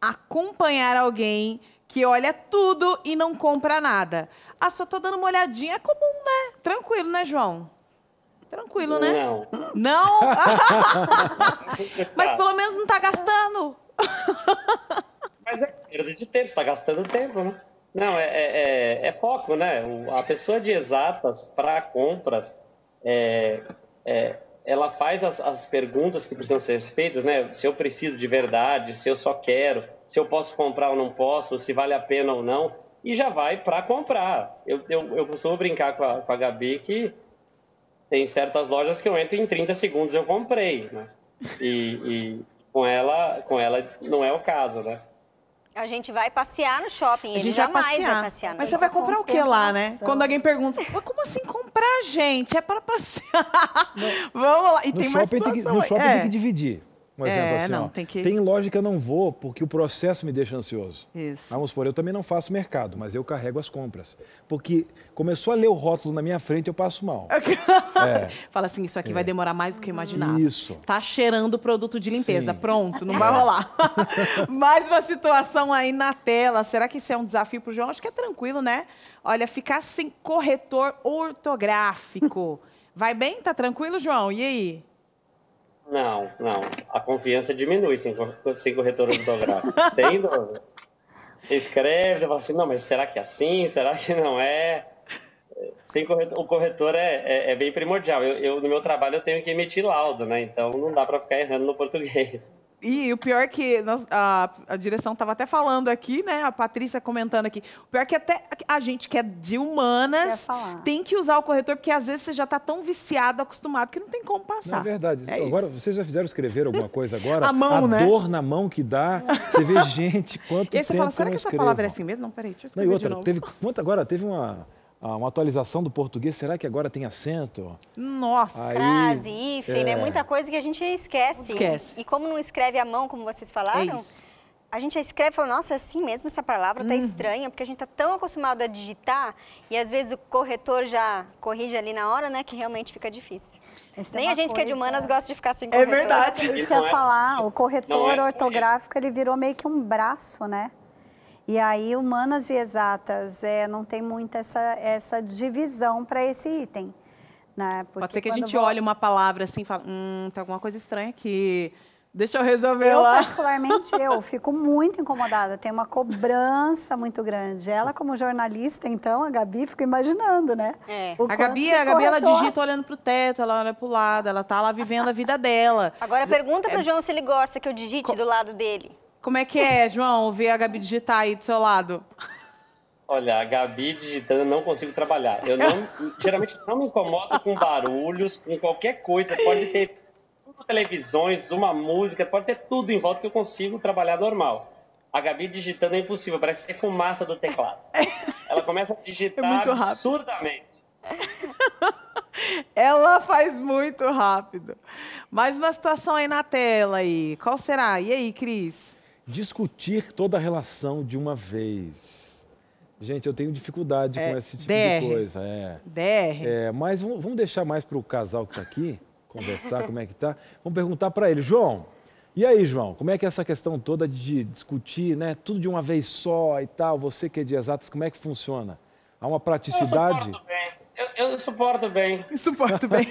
acompanhar alguém que olha tudo e não compra nada. Só tô dando uma olhadinha, é comum, né? Tranquilo, né, João? Tranquilo, né? Não. Não? Mas pelo menos não está gastando. Mas é perda de tempo, você está gastando tempo, né? Não, é foco, né? A pessoa de exatas para compras, ela faz as perguntas que precisam ser feitas, né? Se eu preciso de verdade, se eu só quero, se eu posso comprar ou não posso, se vale a pena ou não, e já vai para comprar. Eu costumo brincar com a Gabi que Tem certas lojas que eu entro em 30 segundos eu comprei, né? E com ela não é o caso, né? A gente vai passear no shopping, ele jamais vai passear no Mas você vai comprar o que lá, né? Quando alguém pergunta, como assim comprar, gente? É para passear. Vamos lá. E tem mais No shopping tem que dividir. Um exemplo assim, não, ó, tem que... tem loja que eu não vou porque o processo me deixa ansioso. Isso. Vamos supor, eu também não faço mercado, mas eu carrego as compras. Porque começou a ler o rótulo na minha frente, eu passo mal. Fala assim, isso aqui vai demorar mais do que eu imaginava. Isso. Tá cheirando produto de limpeza. Sim. Pronto, não vai rolar. Mais uma situação aí na tela. Será que isso é um desafio pro João? Acho que é tranquilo, né? Olha, ficar sem corretor ortográfico. Vai bem? Tá tranquilo, João? E aí? Não. A confiança diminui sem corretor ortográfico. Sem dúvida. Você escreve, você fala assim, não, mas será que é assim? Será que não é? Sem corretor, o corretor é bem primordial. No meu trabalho eu tenho que emitir laudo, né? Então não dá para ficar errando no português. E o pior é que a direção estava até falando aqui, né? A Patrícia comentando aqui. O pior é que até a gente que é de humanas tem que usar o corretor, porque às vezes você já está tão viciado, acostumado, que não tem como passar. Não, é verdade. Agora, vocês já fizeram escrever alguma coisa agora? A mão, né? Dor na mão que dá. Você vê, gente, quanto tempo e aí você fala, será que essa palavra é assim mesmo? Não, peraí, deixa eu escrever de novo. Agora teve uma atualização do português, será que agora tem acento? Nossa! Frase, hífen, né? Muita coisa que a gente esquece. E como não escreve à mão, como vocês falaram, a gente escreve e fala, nossa, é assim mesmo essa palavra tá estranha, porque a gente tá tão acostumado a digitar e às vezes o corretor já corrige ali na hora, né, que realmente fica difícil. Nem a gente que é de humanas gosta de ficar sem corretor. É verdade. Isso que eu ia falar, o corretor ortográfico, ele virou meio que um braço, né? E aí, humanas e exatas, não tem muito essa divisão para esse item. Né? Pode ser que a gente olhe uma palavra assim e fale, tem alguma coisa estranha aqui, deixa eu resolver lá. Particularmente, eu fico muito incomodada, tem uma cobrança muito grande. Ela, como jornalista, então, a Gabi, fica imaginando, né? A Gabi, ela digita olhando pro teto, ela olha pro lado, ela tá lá vivendo a vida dela. Agora, pergunta pro João se ele gosta que eu digite do lado dele. Como é que é, João, ver a Gabi digitar aí do seu lado? Olha, a Gabi digitando eu não consigo trabalhar. Geralmente não me incomodo com barulhos, com qualquer coisa. Pode ter 5 televisões, uma música, pode ter tudo em volta que eu consigo trabalhar normal. A Gabi digitando é impossível, parece que é fumaça do teclado. Ela começa a digitar absurdamente. Ela faz muito rápido. Mais uma situação aí na tela aí. Qual será? E aí, Cris? Discutir toda a relação de uma vez. Gente, eu tenho dificuldade com esse tipo de coisa. Mas vamos deixar mais para o casal que está aqui, conversar como é que tá. Vamos perguntar para ele. João, e aí, João, como é que é essa questão toda de discutir, né? Tudo de uma vez só e tal, você que é de exatas, como é que funciona? Há uma praticidade? Eu suporto bem. Suporto bem.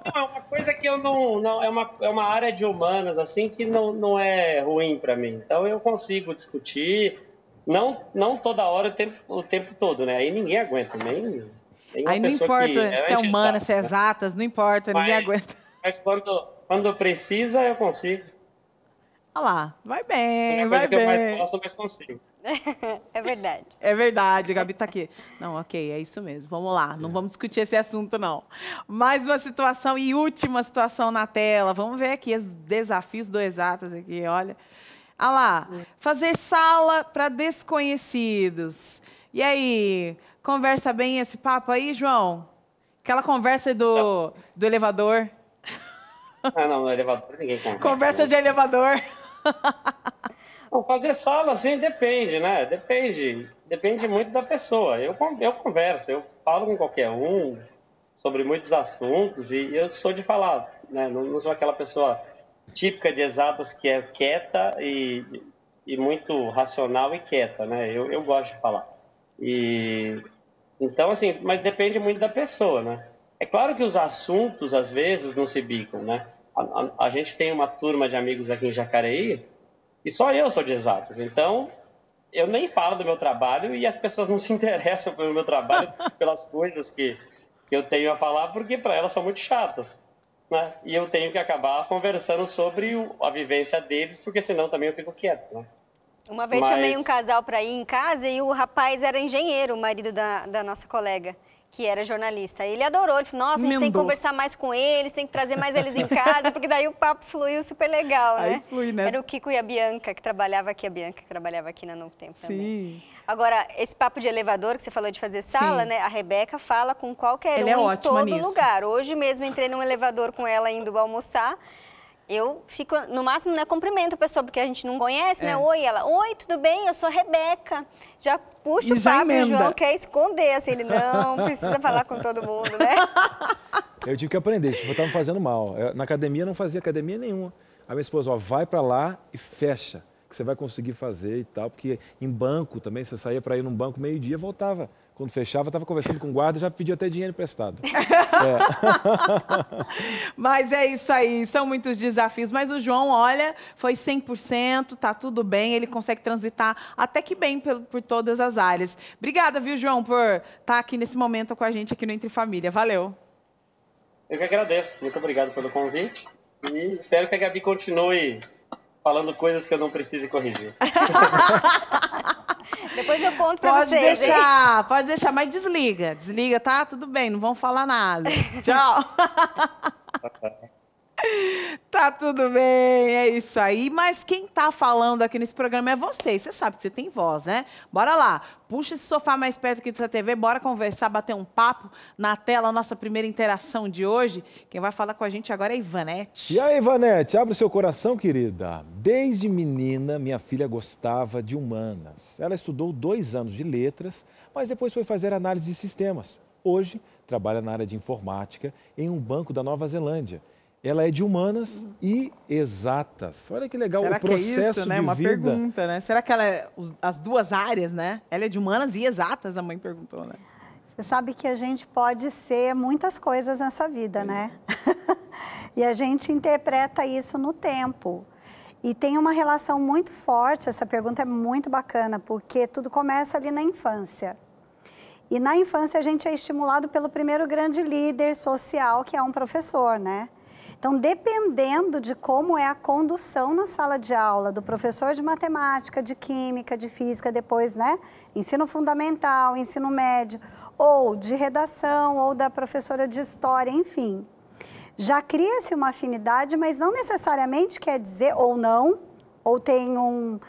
É uma coisa que eu não é uma área de humanas assim que não é ruim para mim. Então eu consigo discutir, não toda hora o tempo todo, né? Aí ninguém aguenta, nem aí não importa se é humana, se é exatas, não importa, ninguém aguenta. Mas quando precisa eu consigo. Olha lá, vai bem, vai bem. É a coisa que eu mais gosto, mas consigo. É verdade. É verdade, a Gabi tá aqui. Não, ok, é isso mesmo. Vamos lá, não vamos discutir esse assunto, não. Mais uma situação e última situação na tela. Vamos ver aqui os desafios do Exatas aqui, olha. Olha lá, fazer sala para desconhecidos. E aí, conversa bem esse papo aí, João? Aquela conversa do elevador. Não, no elevador ninguém conversa. Conversa de elevador. Não, fazer sala, assim, depende, né? Depende muito da pessoa. Eu converso, eu falo com qualquer um sobre muitos assuntos e eu sou de falar, né? Não sou aquela pessoa típica de exatas que é quieta e muito racional e quieta, né? Eu gosto de falar. Então, assim, mas depende muito da pessoa, né? É claro que os assuntos, às vezes, não se bicam, né? A gente tem uma turma de amigos aqui em Jacareí e só eu sou de exatas. Então, eu nem falo do meu trabalho e as pessoas não se interessam pelo meu trabalho, pelas coisas que eu tenho a falar, porque para elas são muito chatas, né? E eu tenho que acabar conversando sobre a vivência deles, porque senão também eu fico quieto, né? Uma vez chamei um casal para ir em casa e o rapaz era engenheiro, o marido da nossa colega. que era jornalista. Ele adorou, ele falou, nossa, a gente tem que conversar mais com eles, tem que trazer mais eles em casa, porque daí o papo fluiu super legal, né? Aí flui, né? Era o Kiko e a Bianca, que trabalhava aqui, na Novo Tempo também. Sim. Agora, esse papo de elevador, que você falou de fazer sala, né? A Rebeca fala com qualquer um em todo lugar. Hoje mesmo entrei num elevador com ela indo almoçar. Eu fico, no máximo, né, cumprimento a pessoa, porque a gente não conhece, né? Oi, ela, oi, tudo bem? Eu sou a Rebeca. Já puxa o papo, o João quer esconder, assim, ele não precisa falar com todo mundo, né? Eu tive que aprender, isso estava me fazendo mal. Na academia, não fazia academia nenhuma. A minha esposa, ó, vai para lá e fecha, que você vai conseguir fazer e tal, porque em banco também, você saía para ir num banco meio-dia, voltava. Quando fechava, estava conversando com o guarda, já pediu até dinheiro emprestado. Mas é isso aí, são muitos desafios. Mas o João, olha, foi 100%, tá tudo bem, ele consegue transitar até que bem por todas as áreas. Obrigada, viu, João, por estar aqui nesse momento com a gente aqui no Entre Família. Valeu. Eu que agradeço. Muito obrigado pelo convite. E espero que a Gabi continue falando coisas que eu não precise corrigir. Depois eu conto pra vocês. Pode deixar, mas desliga. Desliga, tá? Tudo bem, não vão falar nada. Tchau. Tá tudo bem, é isso aí. Mas quem tá falando aqui nesse programa é você. Você sabe que você tem voz, né? Bora lá. Puxa esse sofá mais perto aqui dessa TV, bora conversar, bater um papo na tela, a nossa primeira interação de hoje. Quem vai falar com a gente agora é a Ivanete. E aí, Ivanete, abre o seu coração, querida. Desde menina, minha filha gostava de humanas. Ela estudou 2 anos de letras, mas depois foi fazer análise de sistemas. Hoje, trabalha na área de informática em um banco da Nova Zelândia. Ela é de humanas e exatas. Olha que legal. Será o processo que é isso, né? De uma vida. Pergunta, né? Será que ela é as duas áreas, né? Ela é de humanas e exatas, a mãe perguntou, né? Você sabe que a gente pode ser muitas coisas nessa vida, né? E a gente interpreta isso no tempo. E tem uma relação muito forte, essa pergunta é muito bacana, porque tudo começa ali na infância. E na infância a gente é estimulado pelo primeiro grande líder social, que é um professor, né? Então, dependendo de como é a condução na sala de aula, do professor de matemática, de química, de física, depois, né, ensino fundamental, ensino médio, ou de redação, ou da professora de história, enfim, já cria-se uma afinidade, mas não necessariamente quer dizer, ou não, ou tem um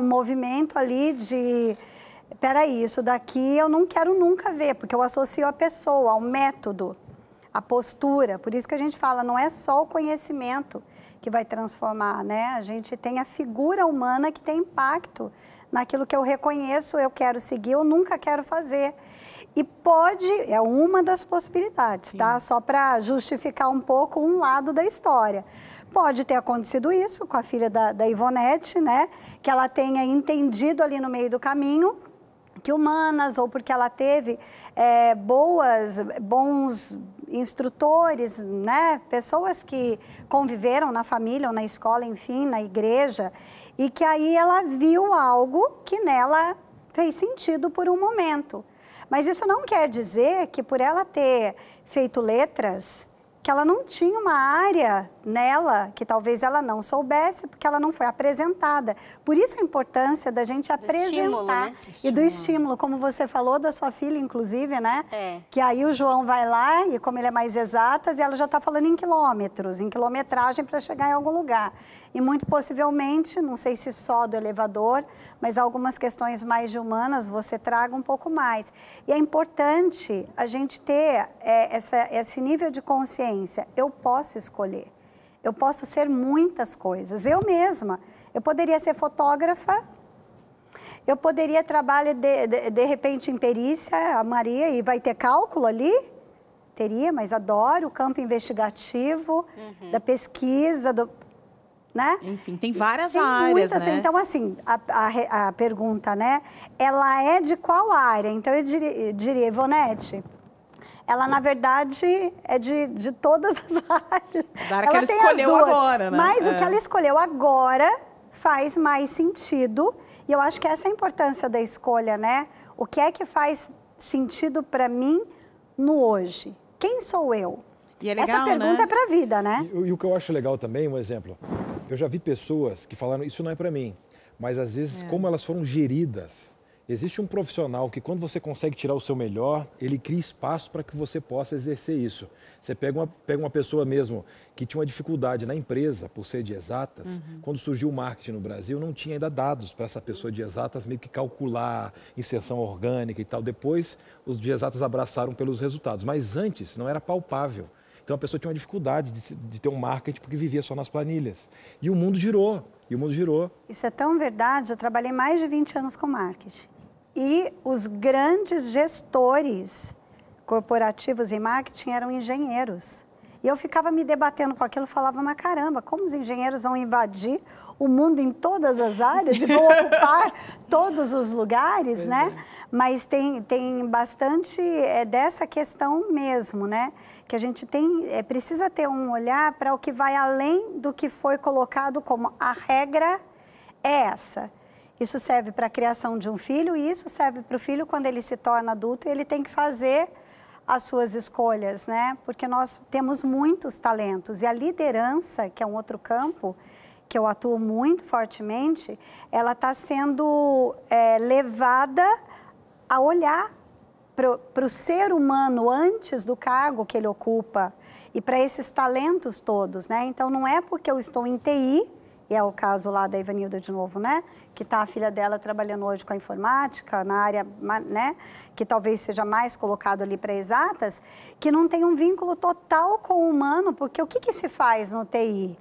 movimento ali de, peraí, isso daqui eu não quero nunca ver, porque eu associo a pessoa, ao método, a postura, por isso que a gente fala, não é só o conhecimento que vai transformar, né? A gente tem a figura humana que tem impacto naquilo que eu reconheço, eu quero seguir, eu nunca quero fazer. E pode, é uma das possibilidades, tá? Só para justificar um pouco um lado da história. Pode ter acontecido isso com a filha da Ivonete, né? Que ela tenha entendido ali no meio do caminho que humanas, ou porque ela teve bons instrutores, né? Pessoas que conviveram na família ou na escola, enfim, na igreja, e que aí ela viu algo que nela fez sentido por um momento. Mas isso não quer dizer que por ela ter feito letras, que ela não tinha uma área nela que talvez ela não soubesse, porque ela não foi apresentada. Por isso a importância da gente apresentar. Estímulo, né? E do estímulo, como você falou da sua filha, inclusive, né? Que aí o João vai lá, e como ele é mais exatas, e ela já está falando em quilômetros, em quilometragem para chegar em algum lugar. E muito possivelmente, não sei se só do elevador, mas algumas questões mais de humanas você traga um pouco mais. E é importante a gente ter esse nível de consciência. Eu posso escolher. Eu posso ser muitas coisas. Eu mesma. Eu poderia ser fotógrafa. Eu poderia trabalhar, de repente, em perícia, a Maria, e vai ter cálculo ali? Teria, mas adoro o campo investigativo, da pesquisa, né? Enfim, tem várias áreas, muitas, né? Então, assim, a pergunta, né? Ela é de qual área? Então, eu diria Ivonete, ela, na verdade, é de todas as áreas. Ela que ela tem escolheu as duas, agora, né? Mas o que ela escolheu agora faz mais sentido. E eu acho que essa é a importância da escolha, né? O que é que faz sentido para mim no hoje? Quem sou eu? E é legal, essa pergunta, né? É para a vida, né? E o que eu acho legal também, um exemplo, eu já vi pessoas que falaram, isso não é para mim, mas às vezes como elas foram geridas Existe um profissional que, quando você consegue tirar o seu melhor, ele cria espaço para que você possa exercer isso. Você pega uma pessoa mesmo que tinha uma dificuldade na empresa, por ser de exatas. Quando surgiu o marketing no Brasil, não tinha ainda dados para essa pessoa de exatas meio que calcular inserção orgânica e tal. Depois, os de exatas abraçaram pelos resultados, mas antes não era palpável. Então, a pessoa tinha uma dificuldade de ter um marketing porque vivia só nas planilhas. E o mundo girou, Isso é tão verdade, eu trabalhei mais de 20 anos com marketing. E os grandes gestores corporativos em marketing eram engenheiros. E eu ficava me debatendo com aquilo, falava, mas caramba, como os engenheiros vão invadir o mundo em todas as áreas e vão ocupar todos os lugares, né? Mas tem bastante dessa questão mesmo, né? Que a gente precisa ter um olhar para o que vai além do que foi colocado como a regra é essa. Isso serve para a criação de um filho e isso serve para o filho quando ele se torna adulto e ele tem que fazer as suas escolhas, né? Porque nós temos muitos talentos e a liderança, que é um outro campo que eu atuo muito fortemente, ela está sendo levada a olhar para o ser humano antes do cargo que ele ocupa e para esses talentos todos, né? Então, não é porque eu estou em TI, e é o caso lá da Ivanilda de novo, né? Que está a filha dela trabalhando hoje com a informática, na área, né? Que talvez seja mais colocado ali para exatas, que não tem um vínculo total com o humano, porque o que se faz no TI?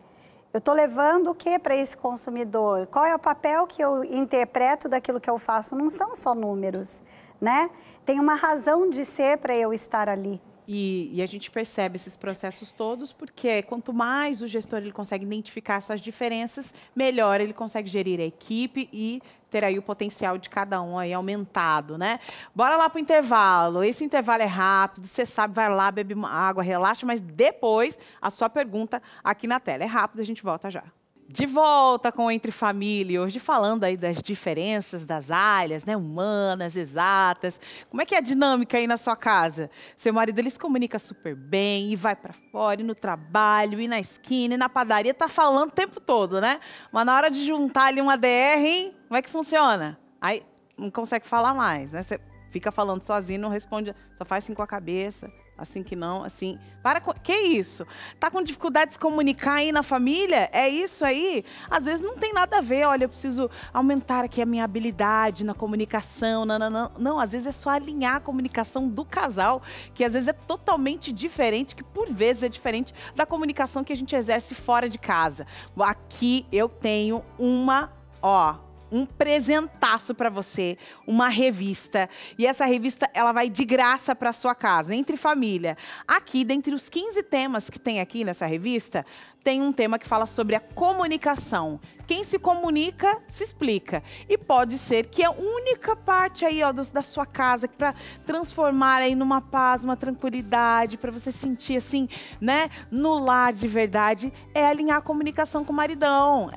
Eu estou levando o que para esse consumidor? Qual é o papel que eu interpreto daquilo que eu faço? Não são só números, né? Tem uma razão de ser para eu estar ali. E a gente percebe esses processos todos porque quanto mais o gestor ele consegue identificar essas diferenças, melhor ele consegue gerir a equipe e ter aí o potencial de cada um aí aumentado, né? Bora lá para o intervalo. Esse intervalo é rápido, você sabe, vai lá, bebe água, relaxa, mas depois a sua pergunta aqui na tela. É rápido, a gente volta já. De volta com o Entre Família, hoje falando aí das diferenças das áreas, né, humanas, exatas. Como é que é a dinâmica aí na sua casa? Seu marido, ele se comunica super bem e vai para fora, e no trabalho, e na esquina, e na padaria, tá falando o tempo todo, né? Mas na hora de juntar ali uma DR, hein, como é que funciona? Aí não consegue falar mais, né? Você fica falando sozinho, não responde, só faz assim com a cabeça. Assim que não, assim... Que isso? Tá com dificuldade de se comunicar aí na família? É isso aí? Às vezes não tem nada a ver. Olha, eu preciso aumentar aqui a minha habilidade na comunicação. Não, às vezes é só alinhar a comunicação do casal, que às vezes é totalmente diferente, que por vezes é diferente da comunicação que a gente exerce fora de casa. Aqui eu tenho um presentaço para você, uma revista. E essa revista, ela vai de graça para sua casa, Entre Família. Aqui, dentre os 15 temas que tem aqui nessa revista, tem um tema que fala sobre a comunicação. Quem se comunica, se explica. E pode ser que a única parte aí, da sua casa, para transformar aí numa paz, uma tranquilidade, para você sentir assim, né, no lar de verdade, é alinhar a comunicação com o maridão.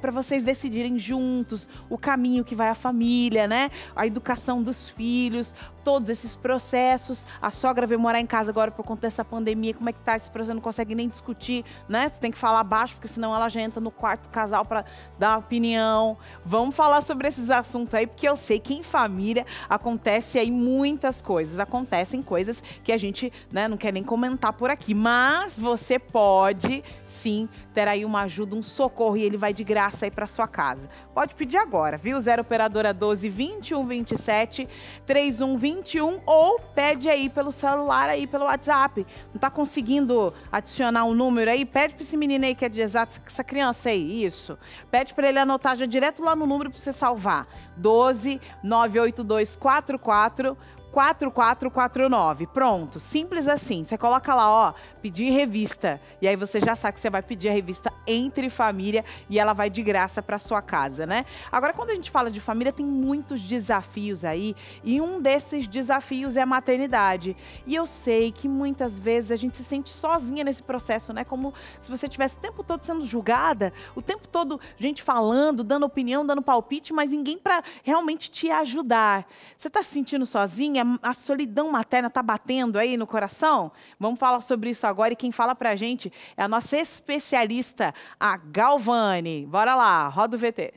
Para vocês decidirem juntos o caminho que vai a família, né? A educação dos filhos, todos esses processos. A sogra veio morar em casa agora por conta dessa pandemia. Como é que tá esse processo? Não consegue nem discutir, né? Você tem que falar baixo, porque senão ela já entra no quarto do casal para dar uma opinião. Vamos falar sobre esses assuntos aí, porque eu sei que em família acontece aí muitas coisas. Acontecem coisas que a gente, né, não quer nem comentar por aqui. Mas você pode, sim, ter aí uma ajuda, um socorro, e ele vai de graça aí para sua casa. Pode pedir agora, viu? 0 operadora 12 21 27 31 21 ou pede aí pelo celular, aí pelo WhatsApp. Não tá conseguindo adicionar um número aí? Pede para esse menino aí que é de exato, essa criança aí, isso. Pede para ele anotar já direto lá no número para você salvar. 12 982 44 4449. Pronto, simples assim. Você coloca lá, pedir revista. E aí você já sabe que você vai pedir a revista Entre Família e ela vai de graça para sua casa, né? Agora, quando a gente fala de família, tem muitos desafios aí. E um desses desafios é a maternidade. E eu sei que muitas vezes a gente se sente sozinha nesse processo, né? Como se você estivesse o tempo todo sendo julgada, o tempo todo gente falando, dando opinião, dando palpite, mas ninguém para realmente te ajudar. Você está se sentindo sozinha? A solidão materna está batendo aí no coração? Vamos falar sobre isso agora, e quem fala pra gente é a nossa especialista, a Galvani. Bora lá, roda o VT.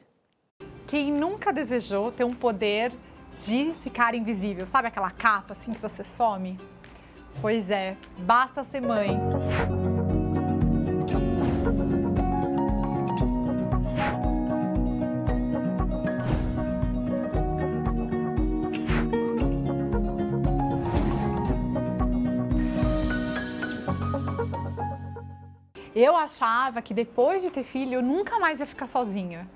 Quem nunca desejou ter um poder de ficar invisível. Sabe aquela capa assim que você some? Pois é, basta ser mãe. Eu achava que depois de ter filho, eu nunca mais ia ficar sozinha.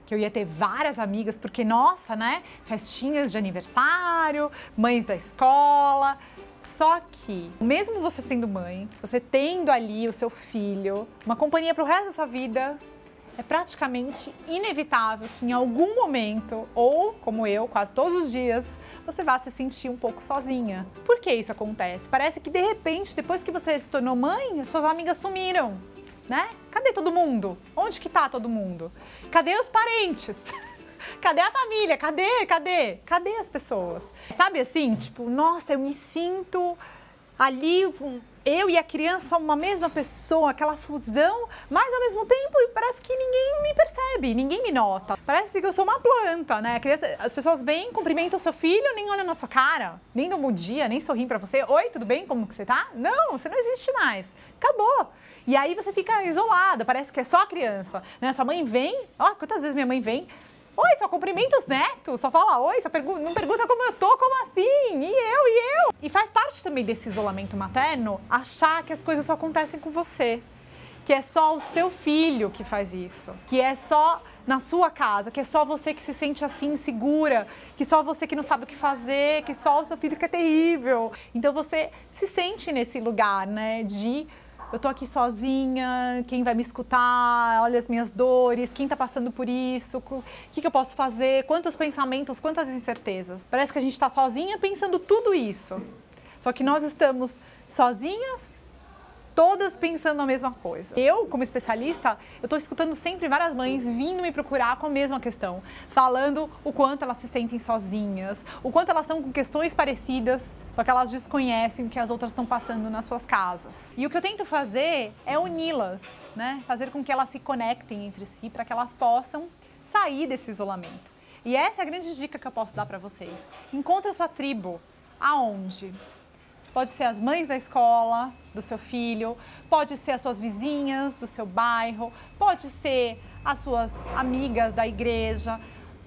Que eu ia ter várias amigas, porque, nossa, né? Festinhas de aniversário, mães da escola. Só que, mesmo você sendo mãe, você tendo ali o seu filho, uma companhia pro resto da sua vida, é praticamente inevitável que em algum momento, ou como eu, quase todos os dias, você vai se sentir um pouco sozinha. Por que isso acontece? Parece que de repente, depois que você se tornou mãe, suas amigas sumiram, né? Cadê todo mundo? Onde que tá todo mundo? Cadê os parentes? Cadê a família? Cadê as pessoas? Sabe assim, tipo, nossa, eu me sinto ali, eu e a criança, uma mesma pessoa, aquela fusão, mas ao mesmo tempo parece que ninguém me percebe, ninguém me nota. Parece que eu sou uma planta, né? As pessoas vêm, cumprimentam o seu filho, nem olham na sua cara, nem dão bom dia, nem sorriem pra você. Oi, tudo bem? Como que você tá? Não, você não existe mais. Acabou. E aí você fica isolada, parece que é só a criança, né? Sua mãe vem, ó, quantas vezes minha mãe vem, oi, só cumprimenta os netos, só fala oi, só não pergunta como eu tô, como assim? E eu? E faz parte também desse isolamento materno achar que as coisas só acontecem com você, que é só o seu filho que faz isso, que é só na sua casa, que é só você que se sente assim, insegura, que só você que não sabe o que fazer, que só o seu filho que é terrível. Então você se sente nesse lugar, né, de eu tô aqui sozinha, quem vai me escutar, olha as minhas dores, quem tá passando por isso, o que eu posso fazer, quantos pensamentos, quantas incertezas. Parece que a gente tá sozinha pensando tudo isso. Só que nós estamos sozinhas, todas pensando a mesma coisa. Eu, como especialista, eu tô escutando sempre várias mães vindo me procurar com a mesma questão, falando o quanto elas se sentem sozinhas, o quanto elas estão com questões parecidas, só que elas desconhecem o que as outras estão passando nas suas casas. E o que eu tento fazer é uni-las, né? Fazer com que elas se conectem entre si para que elas possam sair desse isolamento. E essa é a grande dica que eu posso dar para vocês. Encontre a sua tribo. Aonde? Pode ser as mães da escola, do seu filho, pode ser as suas vizinhas do seu bairro, pode ser as suas amigas da igreja.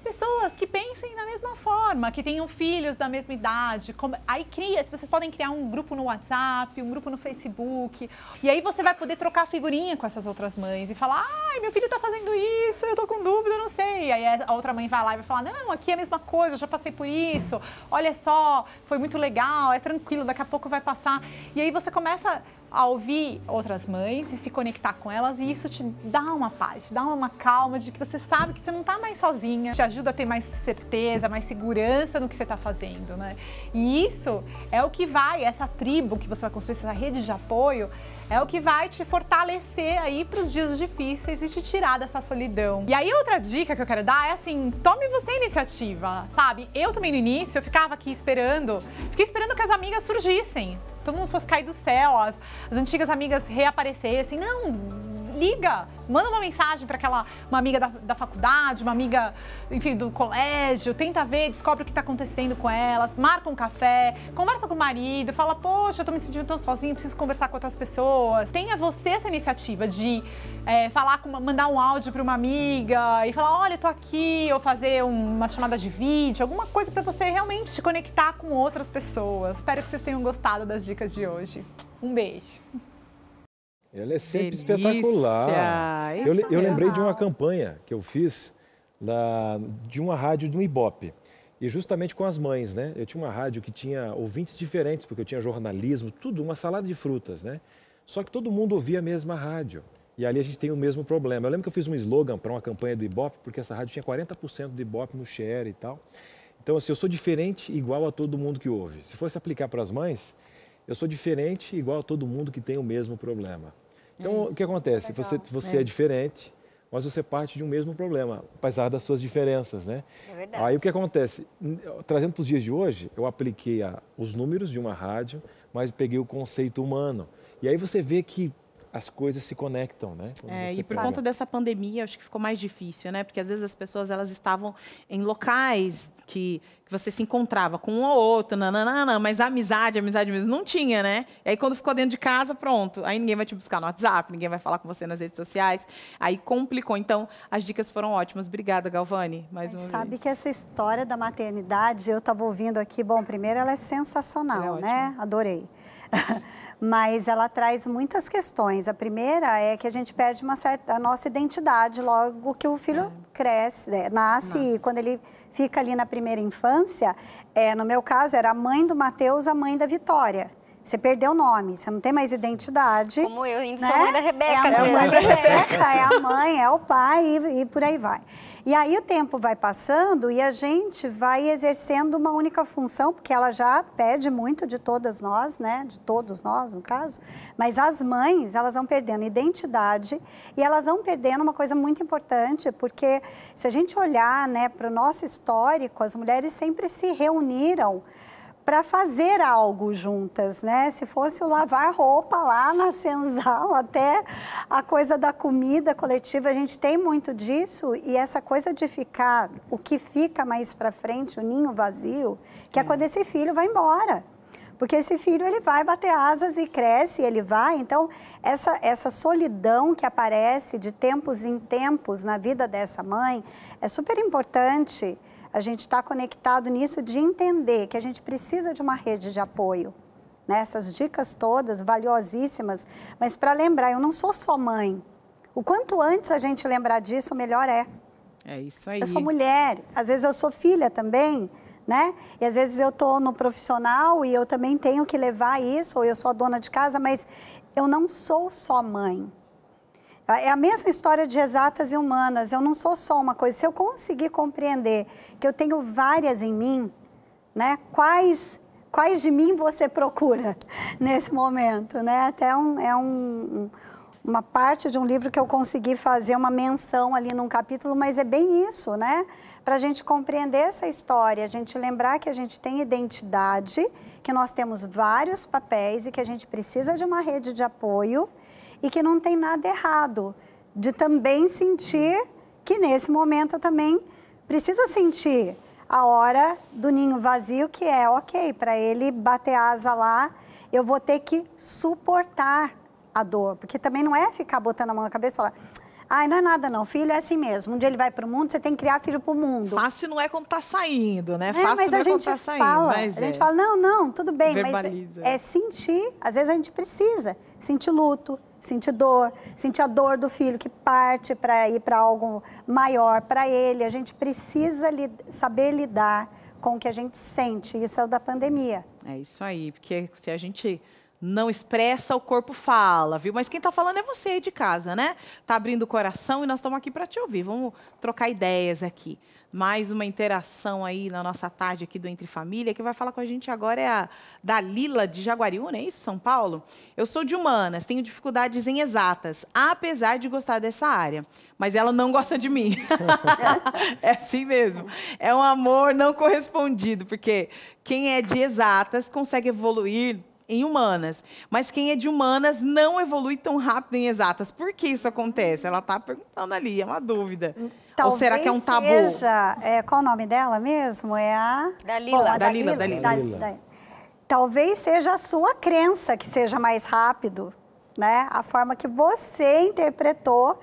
Pessoas que pensem da mesma forma, que tenham filhos da mesma idade. Aí vocês podem criar um grupo no WhatsApp, um grupo no Facebook. E aí você vai poder trocar figurinha com essas outras mães e falar, ai, meu filho tá fazendo isso, eu tô com dúvida, eu não sei. E aí a outra mãe vai lá e vai falar, não, aqui é a mesma coisa, eu já passei por isso. Olha só, foi muito legal, é tranquilo, daqui a pouco vai passar. E aí você começa a ouvir outras mães e se conectar com elas, e isso te dá uma paz, te dá uma calma de que você sabe que você não está mais sozinha, te ajuda a ter mais certeza, mais segurança no que você está fazendo, né? E isso é o que vai, essa tribo que você vai construir, essa rede de apoio, é o que vai te fortalecer aí para os dias difíceis e te tirar dessa solidão. E aí outra dica que eu quero dar é assim, tome você a iniciativa, sabe? Eu também no início, eu ficava aqui fiquei esperando que as amigas surgissem. Todo mundo fosse cair do céu, as antigas amigas reaparecessem. Não, liga, manda uma mensagem para uma amiga da faculdade, uma amiga, enfim, do colégio, tenta ver, descobre o que está acontecendo com elas, marca um café, conversa com o marido, fala, poxa, eu tô me sentindo tão sozinha, preciso conversar com outras pessoas. Tenha você essa iniciativa de mandar um áudio para uma amiga e falar, olha, eu tô aqui, ou fazer uma chamada de vídeo, alguma coisa para você realmente se conectar com outras pessoas. Espero que vocês tenham gostado das dicas de hoje. Um beijo. Ela é sempre espetacular. Eu lembrei de uma campanha que eu fiz de uma rádio do Ibope. E justamente com as mães, né? Eu tinha uma rádio que tinha ouvintes diferentes, porque eu tinha jornalismo, tudo, uma salada de frutas, né? Só que todo mundo ouvia a mesma rádio. E ali a gente tem o mesmo problema. Eu lembro que eu fiz um slogan para uma campanha do Ibope, porque essa rádio tinha 40% do Ibope no share e tal. Então, assim, eu sou diferente igual a todo mundo que ouve. Se fosse aplicar para as mães, eu sou diferente igual a todo mundo que tem o mesmo problema. Então, o que acontece? Você é diferente, mas você parte de um mesmo problema, apesar das suas diferenças, né? É verdade. Aí o que acontece? Trazendo para os dias de hoje, eu apliquei os números de uma rádio, mas peguei o conceito humano. E aí você vê que as coisas se conectam, né? E por conta dessa pandemia, acho que ficou mais difícil, né? Porque às vezes as pessoas elas estavam em locais que que você se encontrava com um ou outro, nananana, mas amizade mesmo não tinha, né? E aí quando ficou dentro de casa, pronto. Aí ninguém vai te buscar no WhatsApp, ninguém vai falar com você nas redes sociais. Aí complicou. Então, as dicas foram ótimas. Obrigada, Galvani, mais uma vez. Sabe que essa história da maternidade, eu estava ouvindo aqui, bom, primeiro ela é sensacional, né? Adorei. Mas ela traz muitas questões. A primeira é que a gente perde a nossa identidade logo que o filho cresce, nasce, e quando ele fica ali na primeira infância, no meu caso, era a mãe do Matheus, a mãe da Vitória. Você perdeu o nome, você não tem mais identidade. Como eu ainda sou mãe da Rebeca. É a mãe da Rebeca, é a mãe, é o pai e por aí vai. E aí o tempo vai passando e a gente vai exercendo uma única função, porque ela já pede muito de todas nós, né? De todos nós, no caso. Mas as mães, elas vão perdendo identidade e elas vão perdendo uma coisa muito importante, porque se a gente olhar, né, para o nosso histórico, as mulheres sempre se reuniram para fazer algo juntas, né? Se fosse o lavar roupa lá na senzala, até a coisa da comida coletiva, a gente tem muito disso, e essa coisa de ficar, o que fica mais para frente, o ninho vazio, que é quando esse filho vai embora. Porque esse filho, ele vai bater asas e cresce, ele vai. Então, essa solidão que aparece de tempos em tempos na vida dessa mãe é super importante. A gente está conectado nisso de entender que a gente precisa de uma rede de apoio. Né? Essas dicas todas, valiosíssimas, mas para lembrar, eu não sou só mãe. O quanto antes a gente lembrar disso, melhor é. É isso aí. Eu sou mulher, às vezes eu sou filha também, né? E às vezes eu estou no profissional e eu também tenho que levar isso, ou eu sou a dona de casa, mas eu não sou só mãe. É a mesma história de exatas e humanas, eu não sou só uma coisa. Se eu conseguir compreender que eu tenho várias em mim, né? Quais de mim você procura nesse momento, né? Até uma parte de um livro que eu consegui fazer uma menção ali num capítulo, mas é bem isso, né? Para a gente compreender essa história, a gente lembrar que a gente tem identidade, que nós temos vários papéis e que a gente precisa de uma rede de apoio, e que não tem nada errado de também sentir que nesse momento eu também preciso sentir a hora do ninho vazio, que é ok, para ele bater asa lá, eu vou ter que suportar a dor, porque também não é ficar botando a mão na cabeça e falar, ai, não é nada não, filho é assim mesmo, um dia ele vai para o mundo, você tem que criar filho para o mundo. Fácil não é quando tá saindo, né? Fácil mas não a é gente quando tá fala, saindo, a gente fala, não, tudo bem, verbaliza. Mas é sentir, às vezes a gente precisa sentir luto, sentir dor, sentir a dor do filho que parte para ir para algo maior para ele. A gente precisa saber lidar com o que a gente sente. Isso é o da pandemia. É isso aí, porque se a gente não expressa, o corpo fala, viu? Mas quem está falando é você aí de casa, né? Tá abrindo o coração e nós estamos aqui para te ouvir. Vamos trocar ideias aqui. Mais uma interação aí na nossa tarde aqui do Entre Família. Quem vai falar com a gente agora é a Dalila de Jaguariúna, é isso, São Paulo? Eu sou de humanas, tenho dificuldades em exatas, apesar de gostar dessa área. Mas ela não gosta de mim. É assim mesmo. É um amor não correspondido, porque quem é de exatas consegue evoluir em humanas, mas quem é de humanas não evolui tão rápido em exatas. Por que isso acontece? Ela está perguntando ali, é uma dúvida. Talvez ou será que é um tabu? Seja, qual o nome dela mesmo? É a... Dalila. Dalila. Talvez seja a sua crença que seja mais rápido, né? A forma que você interpretou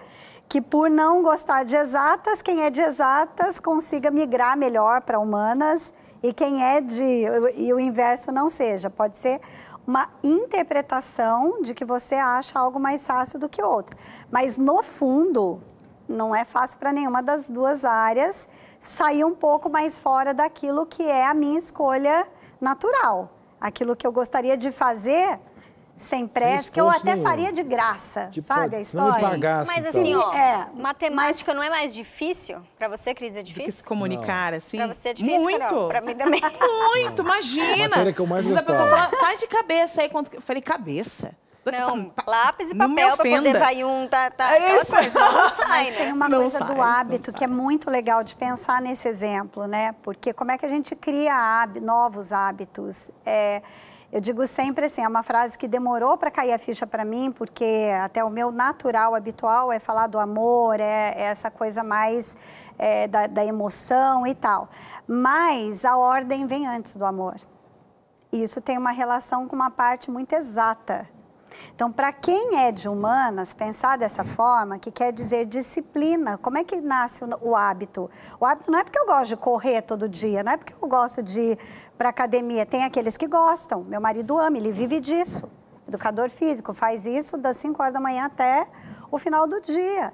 que por não gostar de exatas, quem é de exatas consiga migrar melhor para humanas e quem é e o inverso não seja. Pode ser uma interpretação de que você acha algo mais fácil do que outra. Mas, no fundo, não é fácil para nenhuma das duas áreas sair um pouco mais fora daquilo que é a minha escolha natural. Aquilo que eu gostaria de fazer sem pressa, que eu até faria de graça, tipo, sabe a história? Não me pagasse, mas assim, ó, matemática não é mais difícil? Para você, Cris, é difícil? Do que se comunicar, assim? Para você é difícil, muito. Para mim também. Muito, imagina. A matéria que eu mais gostava. A pessoa fala, faz de cabeça aí. Eu falei, cabeça? Não, lápis e papel para poder vai É isso. Não sai, mas né? tem uma coisa do hábito que é muito legal de pensar nesse exemplo, né? Porque como é que a gente cria novos hábitos? Eu digo sempre assim, é uma frase que demorou para cair a ficha para mim, porque até o meu natural, habitual, é falar do amor, é essa coisa mais da emoção e tal. Mas a ordem vem antes do amor. Isso tem uma relação com uma parte muito exata. Então, para quem é de humanas, pensar dessa forma, que quer dizer disciplina, como é que nasce o hábito? O hábito não é porque eu gosto de correr todo dia, não é porque eu gosto de ir para academia. Tem aqueles que gostam, meu marido ama, ele vive disso. Educador físico, faz isso das 5 horas da manhã até o final do dia.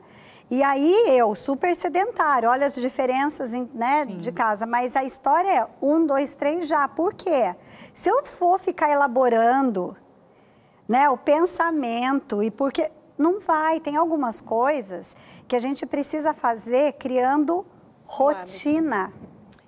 E aí eu, super sedentário, olha as diferenças, né, de casa, mas a história é 1, 2, 3 já. Por quê? Se eu for ficar elaborando, né, o pensamento, e porque não vai, tem algumas coisas que a gente precisa fazer criando rotina.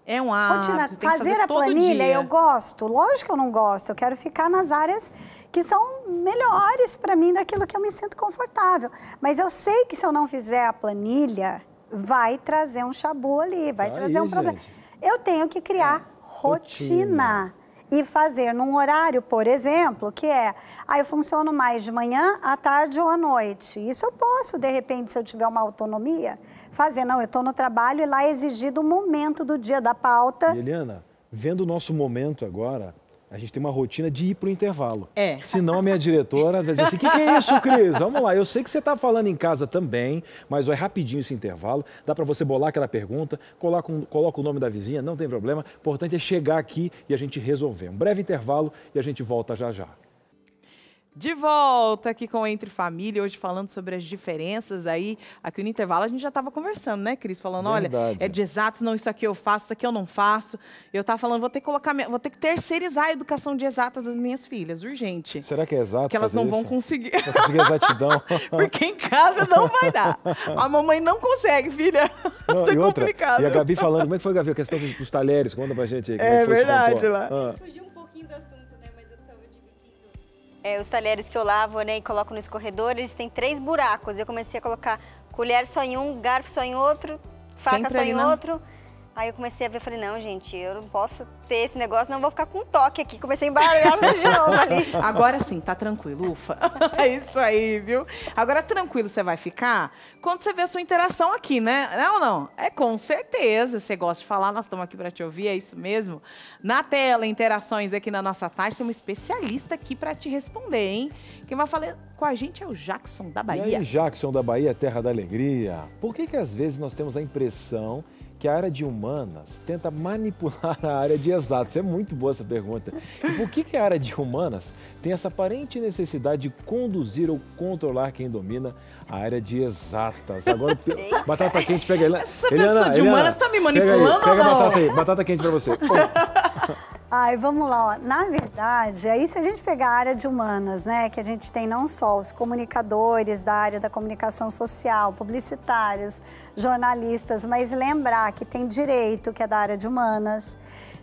É um hábito. Rotina. Fazer a planilha, eu gosto. Lógico que eu não gosto, eu quero ficar nas áreas que são melhores para mim, daquilo que eu me sinto confortável. Mas eu sei que se eu não fizer a planilha, vai trazer um chabu ali, vai trazer um problema. Eu tenho que criar rotina. E fazer num horário, por exemplo, que eu funciono mais de manhã, à tarde ou à noite. Isso eu posso, de repente, se eu tiver uma autonomia, fazer. Não, eu estou no trabalho e lá é exigido o momento do dia da pauta. E, Eliana, vendo o nosso momento agora, a gente tem uma rotina de ir para o intervalo. Senão a minha diretora vai dizer assim, o que é isso, Cris? Vamos lá, eu sei que você está falando em casa também, mas é rapidinho esse intervalo, dá para você bolar aquela pergunta, coloca o nome da vizinha, não tem problema, o importante é chegar aqui e a gente resolver. Um breve intervalo e a gente volta já já. De volta aqui com Entre Família, hoje falando sobre as diferenças aí. Aqui no intervalo a gente já estava conversando, né, Cris? Falando, Verdade. Olha, é de exatos, não, isso aqui eu faço, isso aqui eu não faço. Eu estava falando, vou ter que terceirizar a educação de exatas das minhas filhas, urgente. Será que é exato? Porque elas não vão conseguir. Não conseguir exatidão. Porque em casa não vai dar. A mamãe não consegue, filha. Não, e outra, complicado. E a Gabi falando, como é que foi, Gabi, a questão dos talheres? Conta pra gente aí. Como é que foi verdade, lá. Fugiu um pouquinho do assunto. Os talheres que eu lavo, né, e coloco no escorredor, eles têm 3 buracos. Eu comecei a colocar colher só em um, garfo só em outro, faca só em outro. Aí eu comecei a ver, falei, não, gente, eu não posso ter esse negócio, não vou ficar com um toque aqui. Comecei a embaralhar de novo ali. Agora sim, tá tranquilo, ufa. É isso aí, viu? Agora tranquilo você vai ficar quando você vê a sua interação aqui, né? Não ou não? É com certeza. Você gosta de falar, nós estamos aqui para te ouvir, é isso mesmo. Na tela, interações aqui na nossa tarde, tem um especialista aqui para te responder, hein? Quem vai falar com a gente é o Jackson da Bahia. E aí, Jackson da Bahia, terra da alegria. Por que às vezes nós temos a impressão que a área de humanas tenta manipular a área de exatas? É muito boa essa pergunta. E por que a área de humanas tem essa aparente necessidade de conduzir ou controlar quem domina a área de exatas? Agora, batata quente, pega ele. Essa pessoa de humanas está me manipulando pega ou não? Batata aí, batata quente para você. Ai, vamos lá. Ó. Na verdade, aí se a gente pegar a área de humanas, né, que a gente tem não só os comunicadores da área da comunicação social, publicitários, jornalistas, mas lembrar que tem direito, que é da área de humanas,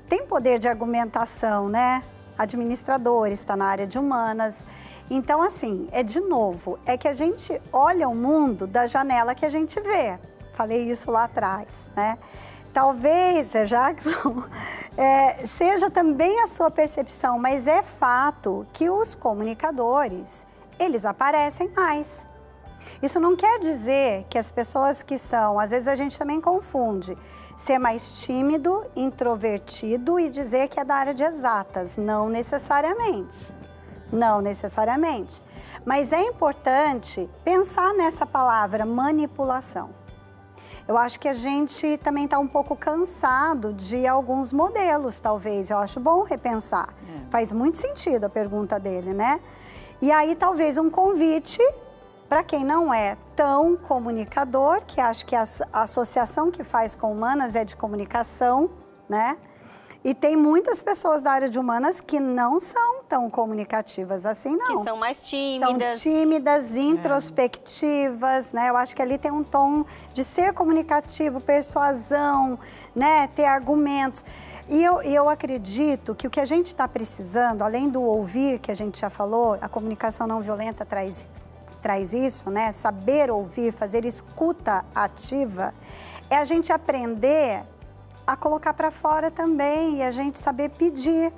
tem poder de argumentação, né? Administradores, está na área de humanas. Então, assim, de novo, é que a gente olha o mundo da janela que a gente vê. Falei isso lá atrás, né? Talvez, Jackson, seja também a sua percepção, mas é fato que os comunicadores, eles aparecem mais. Isso não quer dizer que as pessoas que são, às vezes a gente também confunde, ser mais tímido, introvertido e dizer que é da área de exatas. Não necessariamente. Não necessariamente. Mas é importante pensar nessa palavra manipulação. Eu acho que a gente também está um pouco cansado de alguns modelos, talvez. Eu acho bom repensar. Faz muito sentido a pergunta dele, né? E aí, talvez um convite para quem não é tão comunicador, que acho que a associação que faz com humanas é de comunicação, né? E tem muitas pessoas da área de humanas que não são tão comunicativas assim, não. Que são mais tímidas. São tímidas, introspectivas, né? Eu acho que ali tem um tom de ser comunicativo, persuasão, né? Ter argumentos. E eu acredito que o que a gente está precisando, além do ouvir, que a gente já falou, a comunicação não violenta traz isso, né? Saber ouvir, fazer escuta ativa, é a gente aprender a colocar para fora também e a gente saber pedir.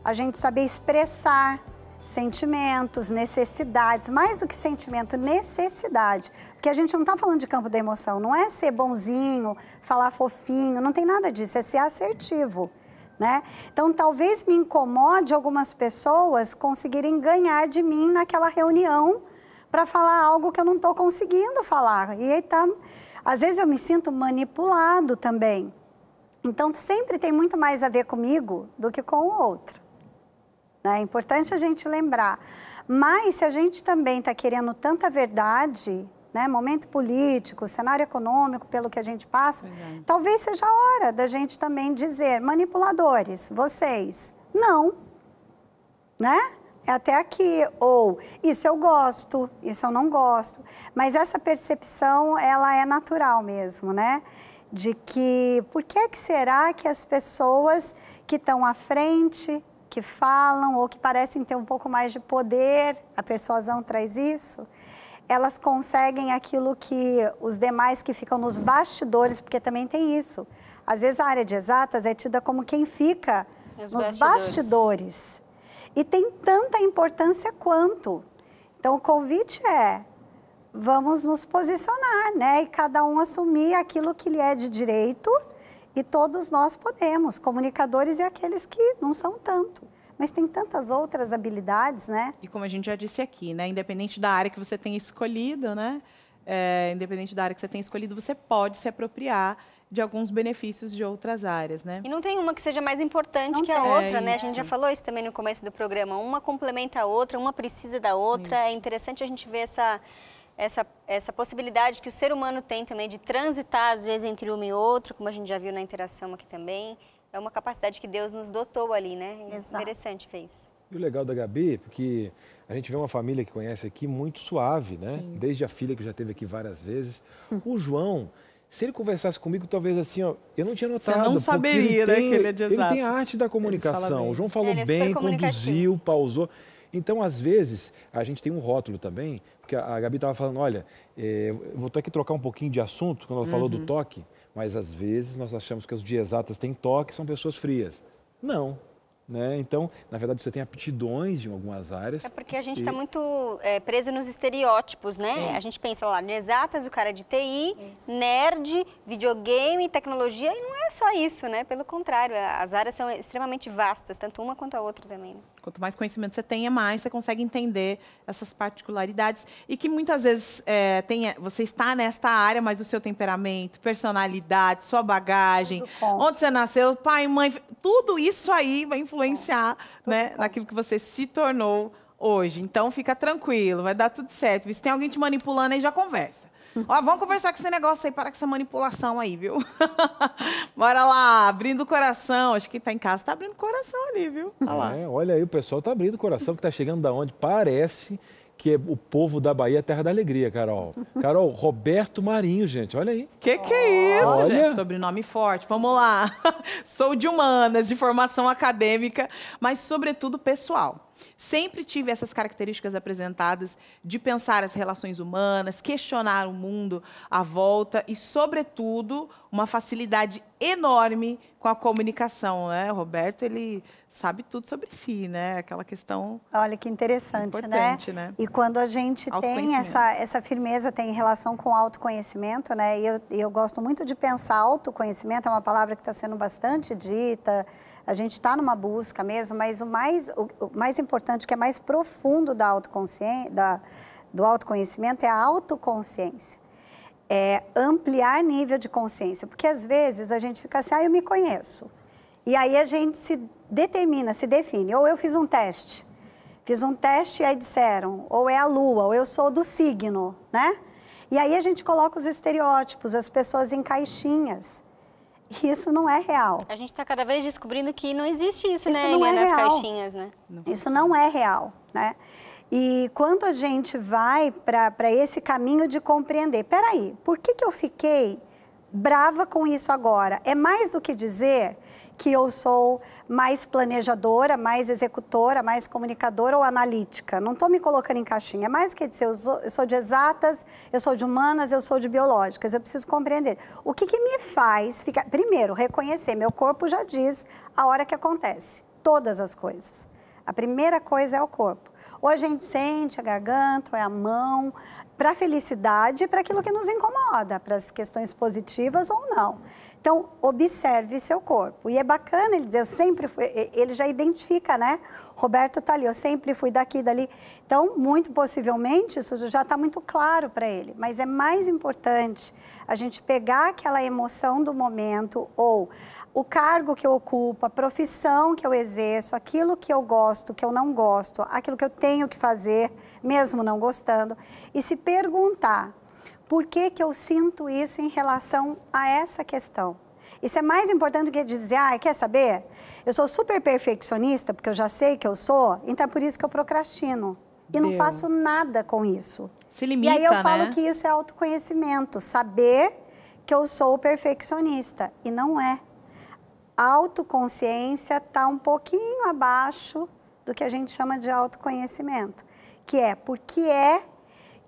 a gente saber expressar sentimentos, necessidades, mais do que sentimento, necessidade. Porque a gente não está falando de campo da emoção, não é ser bonzinho, falar fofinho, não tem nada disso, é ser assertivo, né? Então, talvez me incomode algumas pessoas conseguirem ganhar de mim naquela reunião para falar algo que eu não estou conseguindo falar. E aí às vezes eu me sinto manipulado também. Então, sempre tem muito mais a ver comigo do que com o outro. É importante a gente lembrar. Mas se a gente também está querendo tanta verdade, né, momento político, cenário econômico, pelo que a gente passa, talvez seja a hora da gente também dizer, manipuladores, vocês, não, né? É até aqui, ou isso eu gosto, isso eu não gosto. Mas essa percepção, ela é natural mesmo, né? De que, por que será que as pessoas que estão à frente, que falam ou que parecem ter um pouco mais de poder, a persuasão traz isso, elas conseguem aquilo que os demais que ficam nos bastidores, porque também tem isso. Às vezes a área de exatas é tida como quem fica nos bastidores. E tem tanta importância quanto. Então o convite é, vamos nos posicionar, né? E cada um assumir aquilo que lhe é de direito. E todos nós podemos, comunicadores e aqueles que não são tanto. Mas tem tantas outras habilidades, né? E como a gente já disse aqui, né? Independente da área que você tenha escolhido, né? Independente da área que você tenha escolhido, você pode se apropriar de alguns benefícios de outras áreas, né? E não tem uma que seja mais importante que a outra, né? A gente já falou isso também no começo do programa. Uma complementa a outra, uma precisa da outra. É interessante a gente ver essa possibilidade que o ser humano tem também de transitar, às vezes, entre uma e outra, como a gente já viu na interação aqui também. É uma capacidade que Deus nos dotou ali, né? É interessante ver isso. E o legal da Gabi, porque a gente vê uma família que conhece aqui muito suave, né? Sim. Desde a filha, que já esteve aqui várias vezes. O João, se ele conversasse comigo, talvez assim, ó, eu não tinha notado. Você não saberia, né, que ele é de exatas. Ele tem a arte da comunicação. O João falou bem, conduziu, pausou. Então, às vezes, a gente tem um rótulo também, porque a Gabi estava falando, olha, vou ter que trocar um pouquinho de assunto, quando ela falou do toque, mas às vezes nós achamos que os de exatas têm toque, são pessoas frias. Não. Né? Então, na verdade, você tem aptidões em algumas áreas. É porque a gente está muito preso nos estereótipos, né? A gente pensa lá, de exatas, o cara de TI, nerd, videogame, tecnologia, e não é só isso, né? Pelo contrário, as áreas são extremamente vastas, tanto uma quanto a outra também. Né? Quanto mais conhecimento você tenha, mais você consegue entender essas particularidades. E que muitas vezes você está nesta área, mas o seu temperamento, personalidade, sua bagagem, onde você nasceu, pai, mãe, tudo isso aí vai influenciar, né, naquilo que você se tornou hoje. Então, fica tranquilo, vai dar tudo certo. Se tem alguém te manipulando, aí já conversa. Ó, vamos conversar com esse negócio aí, para com essa manipulação aí, viu? Bora lá, abrindo o coração. Acho que tá em casa, tá abrindo o coração ali, viu? Olha aí, o pessoal tá abrindo o coração, que tá chegando da onde? Parece que é o povo da Bahia, terra da alegria, Carol. Carol, Roberto Marinho, gente, olha aí. Que é isso, gente? Sobrenome forte. Vamos lá. Sou de humanas, de formação acadêmica, mas sobretudo pessoal. Sempre tive essas características apresentadas de pensar as relações humanas, questionar o mundo à volta e, sobretudo, uma facilidade enorme com a comunicação, né? O Roberto, ele sabe tudo sobre si, né? Aquela questão. Olha que interessante, importante, né? E quando a gente tem essa firmeza, tem relação com o autoconhecimento, né? E eu gosto muito de pensar autoconhecimento, é uma palavra que está sendo bastante dita. A gente está numa busca mesmo, mas o mais importante, que é mais profundo do autoconhecimento, é a autoconsciência. É ampliar nível de consciência. Porque, às vezes, a gente fica assim, eu me conheço. E aí a gente se define. Ou eu fiz um teste e aí disseram, ou é a lua, ou eu sou do signo, né? E aí a gente coloca os estereótipos, as pessoas em caixinhas. Isso não é real. A gente está cada vez descobrindo que não existe isso, né, nas caixinhas, né? Isso não é real, né? E quando a gente vai para esse caminho de compreender, peraí, por que eu fiquei brava com isso agora? É mais do que dizer que eu sou mais planejadora, mais executora, mais comunicadora ou analítica. Não estou me colocando em caixinha. É mais do que dizer, eu sou de exatas, eu sou de humanas, eu sou de biológicas. Eu preciso compreender. O que me faz ficar... Primeiro, reconhecer. Meu corpo já diz a hora que acontece. todas as coisas. A primeira coisa é o corpo. Ou a gente sente a garganta, ou é a mão, para a felicidade e para aquilo que nos incomoda, para as questões positivas ou não. Então, observe seu corpo. E é bacana ele dizer, eu sempre fui, ele já identifica, né? Roberto tá ali, eu sempre fui daqui, dali. Então, muito possivelmente, isso já está muito claro para ele. Mas é mais importante a gente pegar aquela emoção do momento ou o cargo que eu ocupo, a profissão que eu exerço, aquilo que eu gosto, que eu não gosto, aquilo que eu tenho que fazer, mesmo não gostando, e se perguntar por que eu sinto isso em relação a essa questão. Isso é mais importante do que dizer, quer saber? Eu sou super perfeccionista, porque eu já sei que eu sou, então é por isso que eu procrastino. E não faço nada com isso. Se limita, e aí eu falo que isso é autoconhecimento, saber que eu sou perfeccionista, e não é. A autoconsciência está um pouquinho abaixo do que a gente chama de autoconhecimento, que é porque é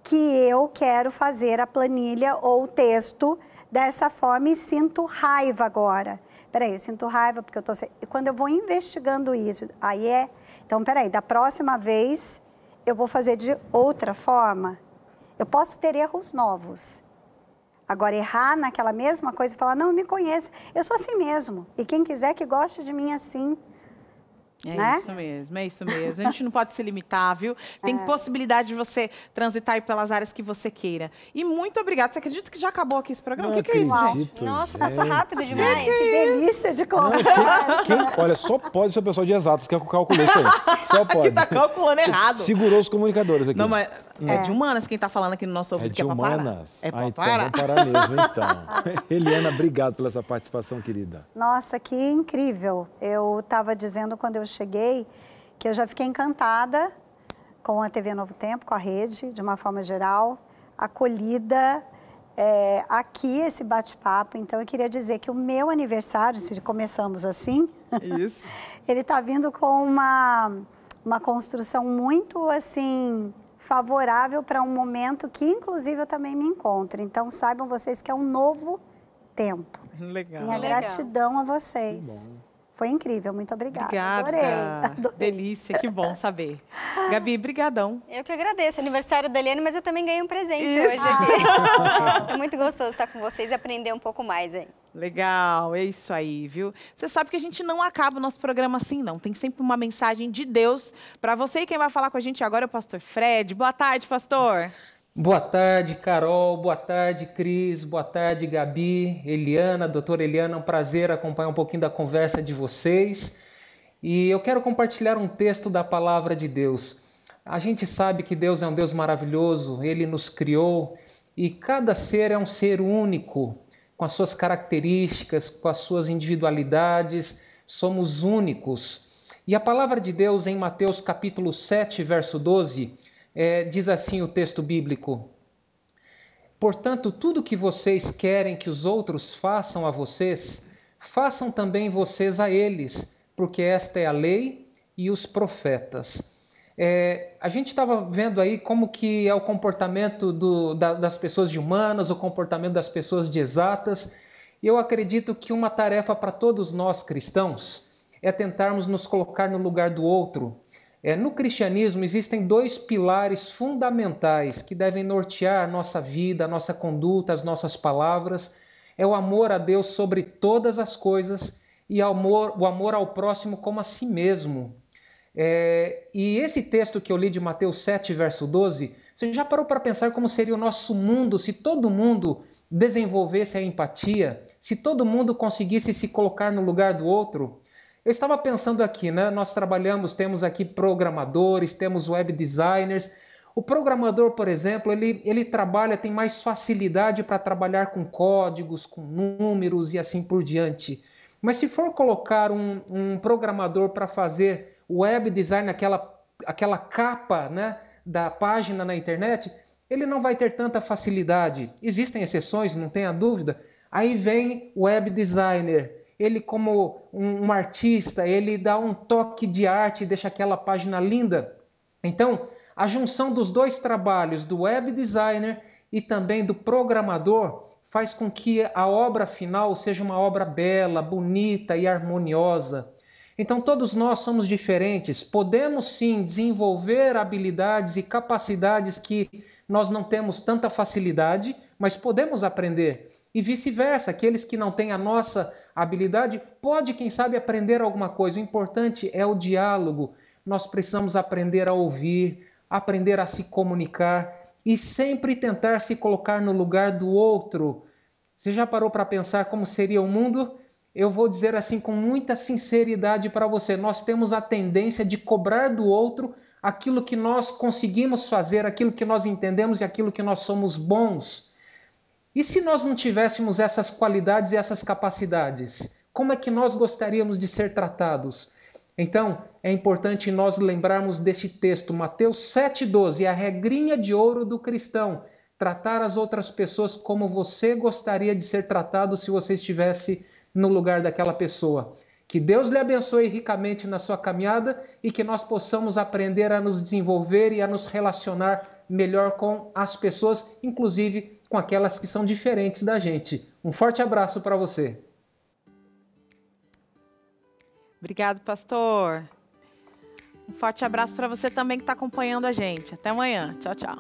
que eu quero fazer a planilha ou o texto dessa forma e sinto raiva agora. Peraí, eu sinto raiva porque eu estou... E quando eu vou investigando isso, aí então, peraí, da próxima vez eu vou fazer de outra forma. Eu posso ter erros novos. Agora, errar naquela mesma coisa e falar, não, me conheça, eu sou assim mesmo. E quem quiser que goste de mim assim. Isso mesmo, é isso mesmo. A gente não pode se limitar, viu? Tem possibilidade de você transitar aí pelas áreas que você queira. E muito obrigada. Você acredita que já acabou aqui esse programa? O que é isso, gente? Nossa, passou rápido demais. Que delícia de conversa. Olha, só pode ser o pessoal de exatas que calculou isso aí. Só pode. Que tá calculando errado. Segurou os comunicadores aqui. Não, mas é de humanas quem tá falando aqui no nosso ouvido. É de humanas? É pra então vamos parar mesmo, então. Eliana, obrigado pela essa participação, querida. Nossa, que incrível. Eu estava dizendo quando eu cheguei que eu já fiquei encantada com a TV Novo Tempo, com a rede, de uma forma geral, acolhida, aqui esse bate-papo. Então, eu queria dizer que o meu aniversário, se começamos assim, isso. Ele está vindo com uma construção muito, assim, favorável para um momento que, inclusive, eu também me encontro. Então, saibam vocês que é um novo tempo. Legal. Minha gratidão a vocês. Que bom. Foi incrível, muito obrigada. Obrigada. Adorei. Delícia, que bom saber. Gabi, brigadão. Eu que agradeço. Aniversário da Eliane, mas eu também ganhei um presente hoje aqui. É muito gostoso estar com vocês e aprender um pouco mais aí. Legal, é isso aí, viu? Você sabe que a gente não acaba o nosso programa assim, não. Tem sempre uma mensagem de Deus para você. E quem vai falar com a gente agora é o pastor Fred. Boa tarde, pastor. Boa tarde, Carol. Boa tarde, Cris. Boa tarde, Gabi, Eliana, doutora Eliana. É um prazer acompanhar um pouquinho da conversa de vocês. E eu quero compartilhar um texto da palavra de Deus. A gente sabe que Deus é um Deus maravilhoso, Ele nos criou e cada ser é um ser único, com as suas características, com as suas individualidades, somos únicos. E a palavra de Deus em Mateus capítulo 7, verso 12, diz assim o texto bíblico: portanto, tudo que vocês querem que os outros façam a vocês, façam também vocês a eles, porque esta é a lei e os profetas. A gente estava vendo aí como que é o comportamento das pessoas de humanas, o comportamento das pessoas de exatas. E eu acredito que uma tarefa para todos nós cristãos é tentarmos nos colocar no lugar do outro. No cristianismo existem dois pilares fundamentais que devem nortear a nossa vida, a nossa conduta, as nossas palavras. É o amor a Deus sobre todas as coisas e o amor ao próximo como a si mesmo. E esse texto que eu li de Mateus 7, verso 12, você já parou para pensar como seria o nosso mundo se todo mundo desenvolvesse a empatia, se todo mundo conseguisse se colocar no lugar do outro? Eu estava pensando aqui, né? Nós temos aqui programadores, temos web designers. O programador, por exemplo, ele tem mais facilidade para trabalhar com códigos, com números e assim por diante. Mas se for colocar um programador para fazer web design, aquela capa, né, da página na internet, ele não vai ter tanta facilidade. Existem exceções, não tenha dúvida. Aí vem o web designer. Ele, como um artista, ele dá um toque de arte e deixa aquela página linda. Então, a junção dos dois trabalhos, do web designer e também do programador, faz com que a obra final seja uma obra bela, bonita e harmoniosa. Então todos nós somos diferentes, podemos sim desenvolver habilidades e capacidades que nós não temos tanta facilidade, mas podemos aprender. E vice-versa, aqueles que não têm a nossa habilidade, pode, quem sabe, aprender alguma coisa. O importante é o diálogo. Nós precisamos aprender a ouvir, aprender a se comunicar e sempre tentar se colocar no lugar do outro. Você já parou para pensar como seria o mundo? Eu vou dizer assim com muita sinceridade para você, nós temos a tendência de cobrar do outro aquilo que nós conseguimos fazer, aquilo que nós entendemos e aquilo que nós somos bons. E se nós não tivéssemos essas qualidades e essas capacidades, como é que nós gostaríamos de ser tratados? Então, é importante nós lembrarmos desse texto, Mateus 7,12, a regrinha de ouro do cristão, tratar as outras pessoas como você gostaria de ser tratado se você estivesse no lugar daquela pessoa. Que Deus lhe abençoe ricamente na sua caminhada e que nós possamos aprender a nos desenvolver e a nos relacionar melhor com as pessoas, inclusive com aquelas que são diferentes da gente. Um forte abraço para você. Obrigado, pastor. Um forte abraço para você também que está acompanhando a gente. Até amanhã. Tchau, tchau.